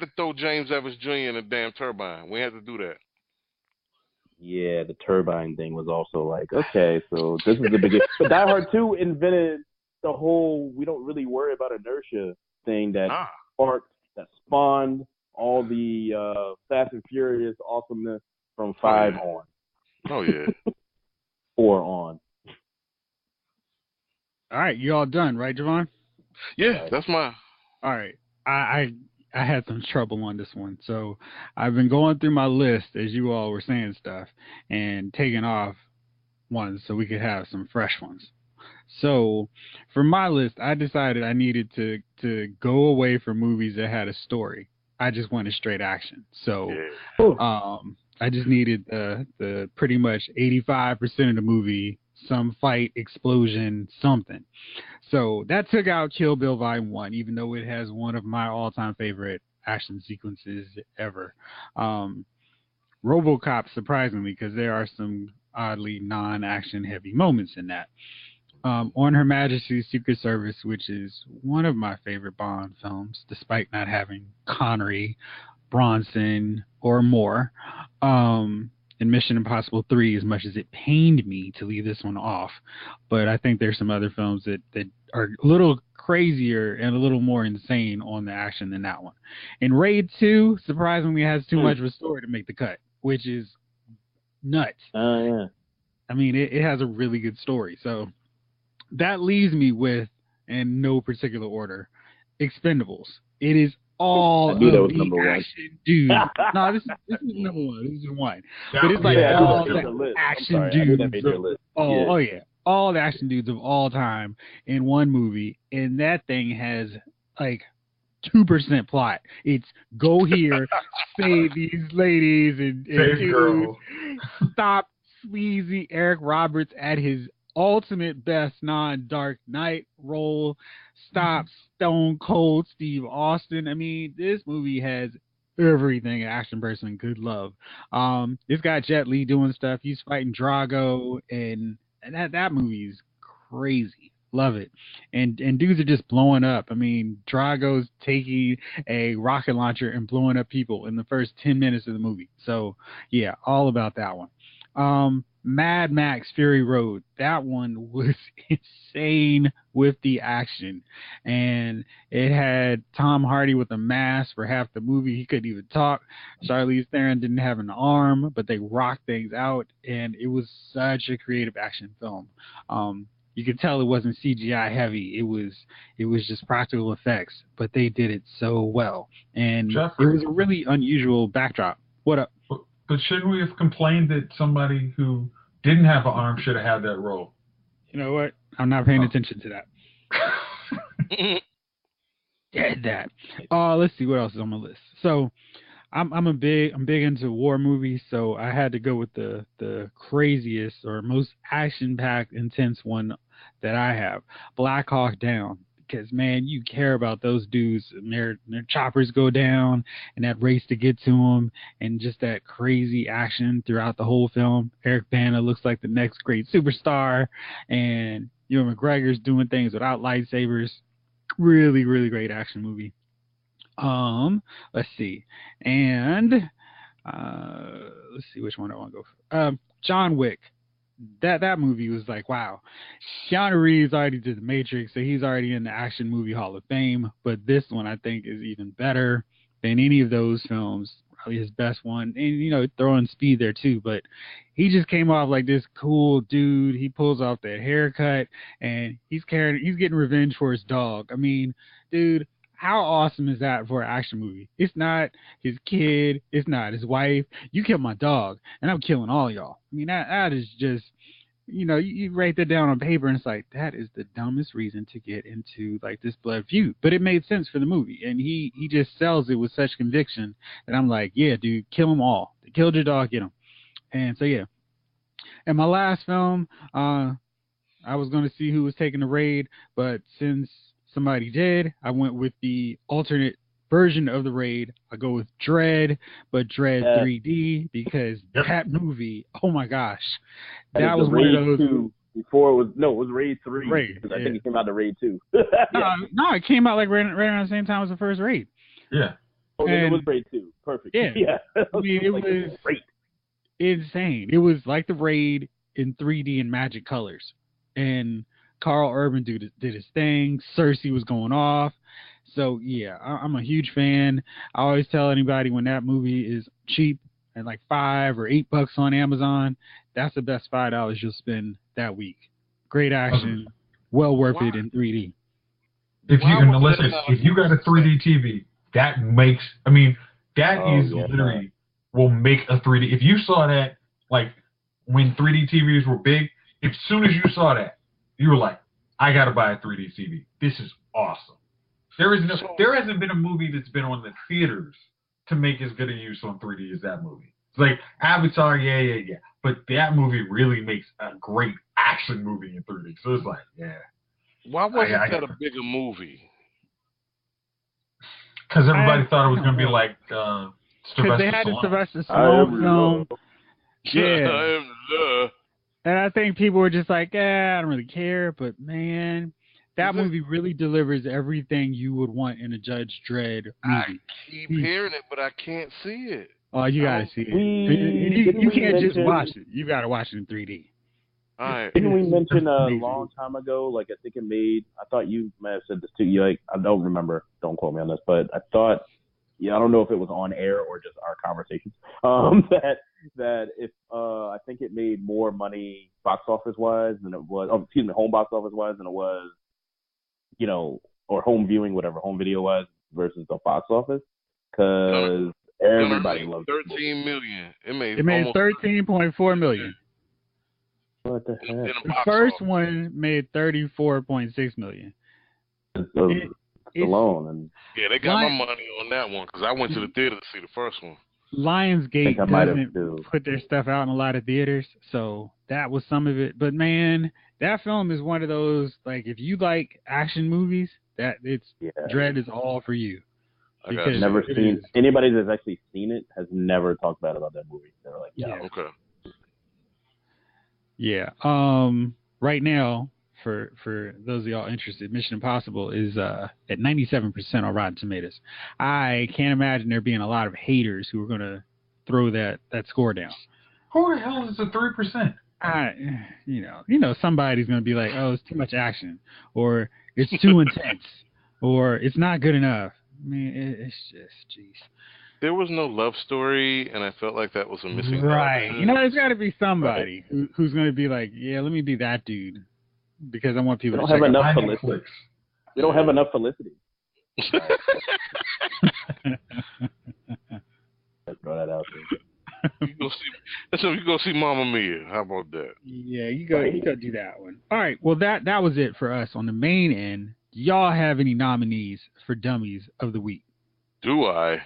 to throw James Evans Jr. in a damn turbine. We had to do that. Yeah, the turbine thing was also like, okay, so this is the beginning. But Die Hard 2 invented the whole we don't really worry about inertia thing that spawned all the Fast and Furious awesomeness from 5 on. Oh, yeah. 4 on. All right, you all done, right, Javon? Yeah, that's mine. All right. I had some trouble on this one. So I've been going through my list as you all were saying stuff and taking off ones so we could have some fresh ones. So for my list, I decided I needed to go away from movies that had a story. I just wanted straight action. So I just needed the pretty much 85% of the movie, some fight, explosion, something. So that took out Kill Bill Volume 1, even though it has one of my all-time favorite action sequences ever. RoboCop, surprisingly, because there are some oddly non-action heavy moments in that. On Her Majesty's Secret Service, which is one of my favorite Bond films, despite not having Connery, Bronson, or more. And Mission Impossible 3, as much as it pained me to leave this one off. But I think there's some other films that are a little crazier and a little more insane on the action than that one. And Raid 2 surprisingly has too much of a story to make the cut, which is nuts. Yeah. I mean, it has a really good story. So that leaves me with, in no particular order, Expendables. It is all I knew that of was the number one. action dudes. No, this is number one. This is one. Yeah, But it's like yeah, all I knew that the made the list. action I'm sorry, I knew that dudes. made your list. Oh yeah. All the action dudes of all time in one movie. And that thing has like 2% plot. It's go here, save these ladies and Save dudes, girl. stop sleazy Eric Roberts at his ultimate best non-Dark Knight role, stop Stone Cold Steve Austin. I mean, this movie has everything an action person could love. It's got Jet Li doing stuff. He's fighting Drago, and that movie's crazy. Love it. And dudes are just blowing up. I mean, Drago's taking a rocket launcher and blowing up people in the first 10 minutes of the movie. So, yeah, all about that one. Mad Max Fury Road. That one was insane with the action. And it had Tom Hardy with a mask for half the movie. He couldn't even talk. Charlize Theron didn't have an arm, but they rocked things out. And it was such a creative action film. You could tell it wasn't CGI heavy. It was just practical effects, but they did it so well. And Jeffrey. it was a really unusual backdrop. What up? But shouldn't we have complained that somebody who didn't have an arm should have had that role? You know what? I'm not paying attention to that. Dead that. Let's see what else is on my list. So I'm big into war movies, so I had to go with the craziest or most action-packed, intense one that I have, Black Hawk Down. Because man, you care about those dudes, and their choppers go down, and that race to get to them, and just that crazy action throughout the whole film. Eric Bana looks like the next great superstar, and Ewan McGregor's doing things without lightsabers. Really, really great action movie. Let's see, and let's see which one I want to go for. John Wick. That movie was like, wow. Keanu Reeves already did The Matrix, so he's already in the Action Movie Hall of Fame. But this one, I think, is even better than any of those films. Probably his best one, and throw in Speed there too. But he just came off like this cool dude. He pulls off that haircut, and he's getting revenge for his dog. I mean, dude, how awesome is that for an action movie? It's not his kid. It's not his wife. You killed my dog, and I'm killing all y'all. I mean, that is just, you write that down on paper, and it's like, that is the dumbest reason to get into, like, this blood feud. But it made sense for the movie, and he just sells it with such conviction that I'm like, yeah, dude, kill them all. They killed your dog, get them. And so, yeah. And my last film, I was going to see who was taking the raid, but since somebody did, I went with the alternate version of the raid. I go with Dread, but Dread 3D, because that movie, oh my gosh, that was one of those. 2 before it was Raid 3. Raid, I think it came out to Raid 2. No, it came out like right around the same time as the first Raid. Yeah. Oh, then it was Raid 2. Perfect. Yeah. I mean, it was great. Insane. It was like the Raid in 3D and magic colors. And Carl Urban did his thing. Cersei was going off. So, yeah, I'm a huge fan. I always tell anybody when that movie is cheap at like $5 or $8 on Amazon, that's the best $5 you'll spend that week. Great action. Well worth it in 3D. If you got a 3D TV, literally will make a 3D. If you saw that, like, when 3D TVs were big, as soon as you saw that, you were like, I got to buy a 3D TV. This is awesome. There hasn't been a movie that's been on the theaters to make as good a use on 3D as that movie. It's like Avatar, yeah. But that movie really makes a great action movie in 3D. So it's like, yeah. Why wasn't that a bigger movie? Because everybody thought it was going to be like Sylvester Stallone. Because they had the Sylvester Stallone film. Yeah. And I think people were just like, I don't really care. But, man, that movie really delivers everything you would want in a Judge Dredd movie. I keep hearing it, but I can't see it. Oh, you got to see it. You can't just watch it. You got to watch it in 3D. All right. Didn't we mention a Amazing. long time ago? Like I think it made. I thought you may have said this too. You like I don't remember. Don't quote me on this, but I thought. Yeah, I don't know if it was on air or just our conversations. That if I think it made more money box office wise than it was. Oh, excuse me, home box office wise than it was. Or home viewing, whatever, home video wise versus the box office, because everybody loves 13 million. It made almost 13.4 million. What the heck? The first one made 34.6 million. Alone and yeah, they got my money on that one because I went to the theater to see the first one. Lionsgate doesn't put their stuff out in a lot of theaters, so that was some of it. But man, that film is one of those, like, if you like action movies, Dread is all for you. I've never seen anybody that's actually seen it has never talked bad about that movie. They're like, yeah. Okay. Yeah. Right now, for those of y'all interested, Mission Impossible is at 97% on Rotten Tomatoes. I can't imagine there being a lot of haters who are going to throw that score down. Who the hell is the 3%? Somebody's going to be like, oh, it's too much action, or it's too intense, or it's not good enough. I mean, it's just, jeez. There was no love story, and I felt like that was a missing right. There's got to be somebody who's going to be like, yeah, let me be that dude. Because I want people to check out. We don't have enough Felicity. Let's throw that out there. You go see Mamma Mia. How about that? Yeah, you go do that one. All right. Well, that was it for us on the main end. Do y'all have any nominees for Dummies of the Week? Do I?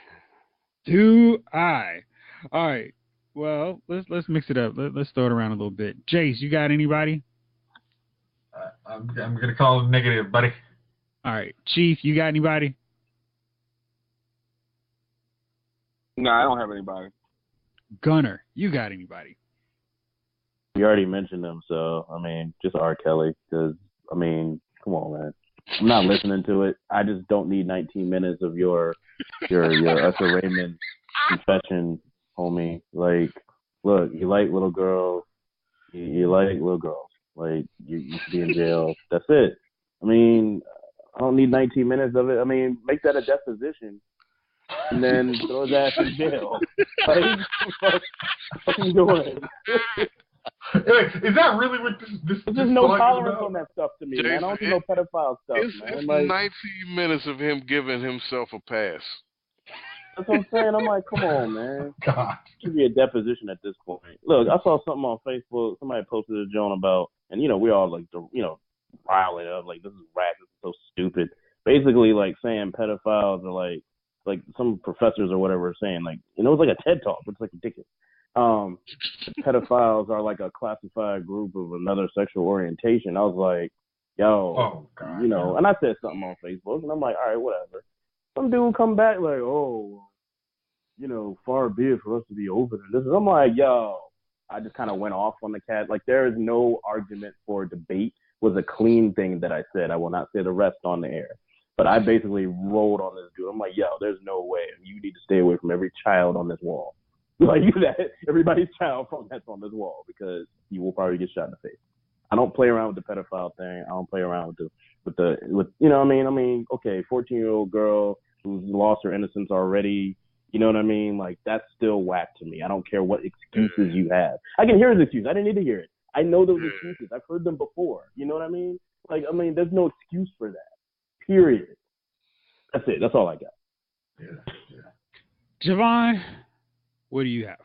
All right. Well, let's mix it up. Let's throw it around a little bit. Jace, you got anybody? I'm going to call it negative, buddy. All right. Chief, you got anybody? No, I don't have anybody. Gunner, you got anybody? You already mentioned them, so, I mean, just R. Kelly, because, I mean, come on, man. I'm not listening to it. I just don't need 19 minutes of your Usher Raymond confession, homie. Like, look, you like little girls. You like little girls. Like, you should be in jail. That's it. I mean, I don't need 19 minutes of it. I mean, make that a deposition and then throw his ass in jail. Like, what are you doing? Is that really what this There's no tolerance on that stuff to me, man. I don't do no pedophile stuff, man. It's like 19 minutes of him giving himself a pass. That's what I'm saying. I'm like, come on, man. God. Should be a deposition at this point. Look, I saw something on Facebook. Somebody posted a joke about, and we all like, riling up like, this is whack. This is so stupid. Basically, like saying pedophiles are like some professors or whatever are saying, like, it was like a TED talk, which is like ridiculous. Pedophiles are like a classified group of another sexual orientation. I was like, yo, and I said something on Facebook, and I'm like, all right, whatever. Some dude come back like, oh, far be it for us to be over this. I'm like, yo, I just kind of went off on the cat. Like, there is no argument for debate. Was a clean thing that I said. I will not say the rest on the air. But I basically rolled on this dude. I'm like, yo, there's no way. You need to stay away from every child on this wall. Like, everybody's child that's on this wall, because you will probably get shot in the face. I don't play around with the pedophile thing. I don't play around with what I mean? I mean, okay, 14-year-old girl who's lost her innocence already. You know what I mean? Like, that's still whack to me. I don't care what excuses you have. I can hear his excuse. I didn't need to hear it. I know those excuses. I've heard them before. You know what I mean? Like, I mean, there's no excuse for that. Period. That's it. That's all I got. Yeah. Javon, what do you have?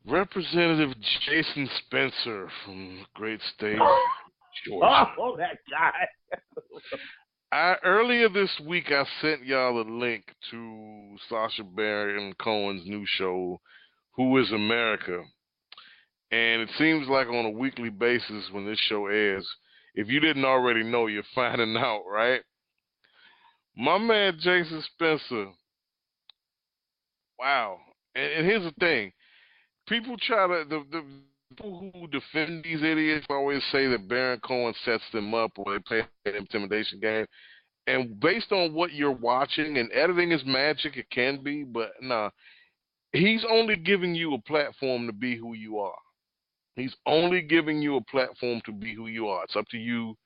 Representative Jason Spencer from the great state of Georgia. Oh, that guy. Earlier this week, I sent y'all a link to Sacha Baron Cohen's new show, Who is America? And it seems like on a weekly basis when this show airs, if you didn't already know, you're finding out, right? My man Jason Spencer, wow. And here's the thing. People try to, the people who defend these idiots always say that Baron Cohen sets them up or they play an intimidation game. And based on what you're watching, and editing is magic, it can be, but nah, he's only giving you a platform to be who you are. He's only giving you a platform to be who you are. It's up to you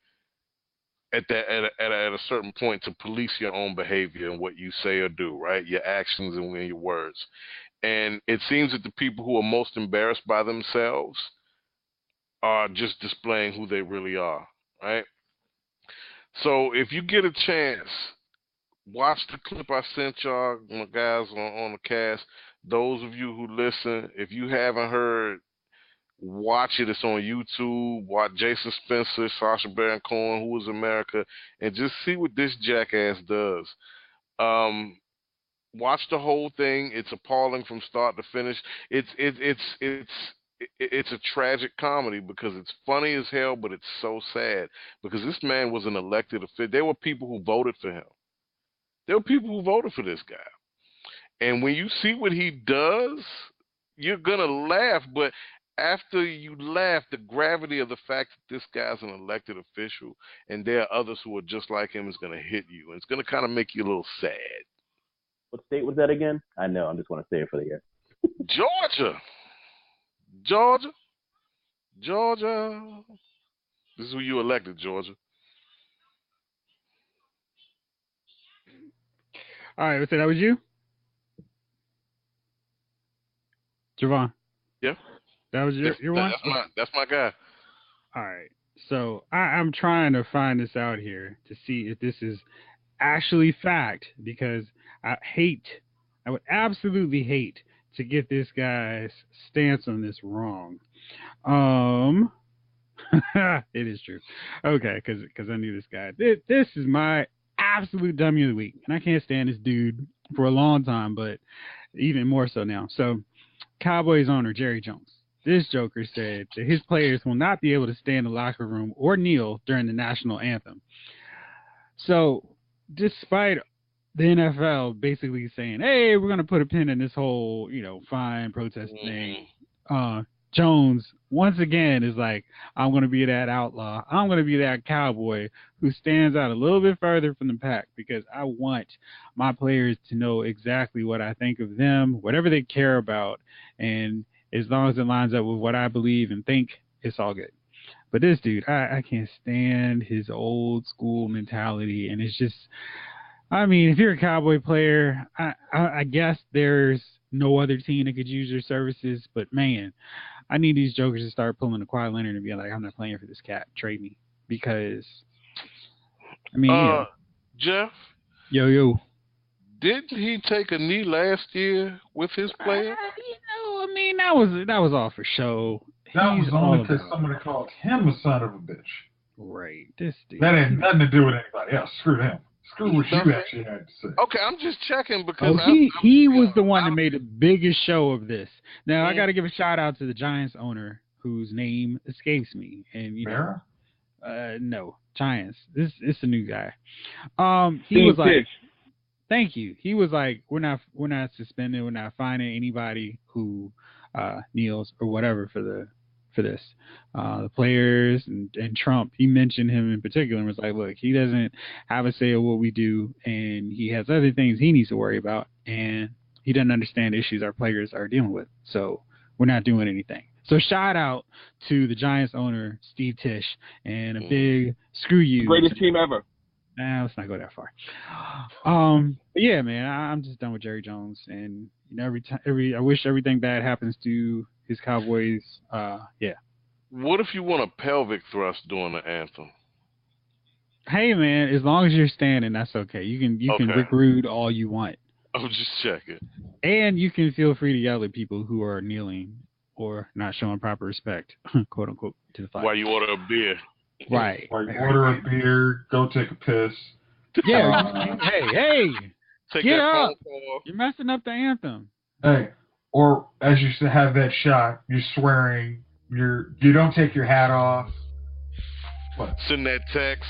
at a certain point to police your own behavior and what you say or do, right? Your actions and your words. And it seems that the people who are most embarrassed by themselves are just displaying who they really are, right? So if you get a chance, watch the clip I sent y'all, my guys on the cast. Those of you who listen, if you haven't heard, watch it. It's on YouTube. Watch Jason Spencer, Sacha Baron Cohen, Who is America, and just see what this jackass does. Watch the whole thing. It's appalling from start to finish. It's a tragic comedy because it's funny as hell, but it's so sad because this man was an elected official. There were people who voted for him. There were people who voted for this guy. And when you see what he does, you're going to laugh. But after you laugh, the gravity of the fact that this guy's an elected official and there are others who are just like him is going to hit you. And it's going to kind of make you a little sad. What state was that again? I know. I'm just want to say it for the year. Georgia. This is who you elected, Georgia. All right, so that was you? Javon? Yeah. That was your one? That's my guy. All right. So I'm trying to find this out here to see if this is actually fact, because I would absolutely hate to get this guy's stance on this wrong. It is true. Okay, because I knew this guy. This is my absolute dummy of the week, and I can't stand this dude for a long time, but even more so now. So, Cowboys owner Jerry Jones. This joker said that his players will not be able to stay in the locker room or kneel during the national anthem. So, despite the NFL basically saying, hey, we're going to put a pin in this whole, fine protest thing, Jones, once again, is like, I'm going to be that outlaw. I'm going to be that cowboy who stands out a little bit further from the pack because I want my players to know exactly what I think of them, whatever they care about, and as long as it lines up with what I believe and think, it's all good. But this dude, I can't stand his old school mentality, and it's just, I mean, if you're a Cowboy player, I guess there's no other team that could use your services, but man, I need these jokers to start pulling the Kawhi Leonard and be like, I'm not playing for this cat, trade me. Because, I mean, Jeff? Yo. Didn't he take a knee last year with his player? That was all for show. That was only because somebody called him a son of a bitch. Right. This dude. That had nothing to do with anybody else. Screw him. Screw what you actually had to say. Okay, I'm just checking because he was the one that made the biggest show of this. Now, I got to give a shout out to the Giants owner whose name escapes me. And Mara? No, Giants. It's a new guy. He was like, thank you. He was like, we're not suspending, we're not fining anybody who kneels or whatever for this. The players and Trump, he mentioned him in particular and was like, look, he doesn't have a say of what we do, and he has other things he needs to worry about, and he doesn't understand the issues our players are dealing with, so we're not doing anything. So shout out to the Giants owner, Steve Tisch, and a big screw you. Greatest team ever. Let's not go that far. But yeah, man, I'm just done with Jerry Jones, and I wish everything bad happens to his Cowboys. Yeah. What if you want a pelvic thrust during the anthem? Hey, man, as long as you're standing, that's okay. You can Rick Rude all you want. I'm just checking. And you can feel free to yell at people who are kneeling or not showing proper respect, quote unquote, to the flag. While you order a beer. Right. While you order a beer, go take a piss. Yeah. Hey. Take Get that up. phone call. You're messing up the anthem. Hey, or as you have that shot, you're swearing. You don't take your hat off. What? Send that text.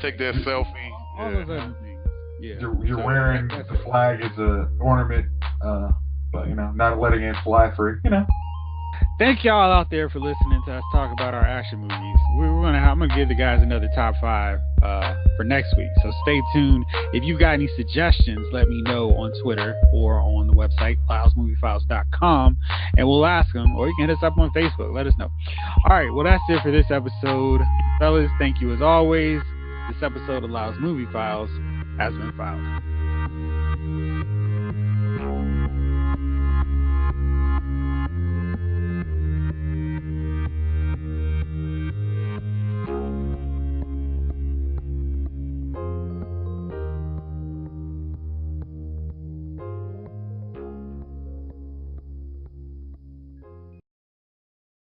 Take that selfie. All those other things. Yeah. You're wearing the flag as a ornament, but not letting it fly free. Thank y'all out there for listening to us talk about our action movies. I'm gonna give the guys another top 5 for next week. So stay tuned. If you got any suggestions, let me know on Twitter or on the website LylesMovieFiles.com, and we'll ask them. Or you can hit us up on Facebook. Let us know. All right. Well, that's it for this episode, fellas. Thank you as always. This episode of Lyles Movie Files has been filed.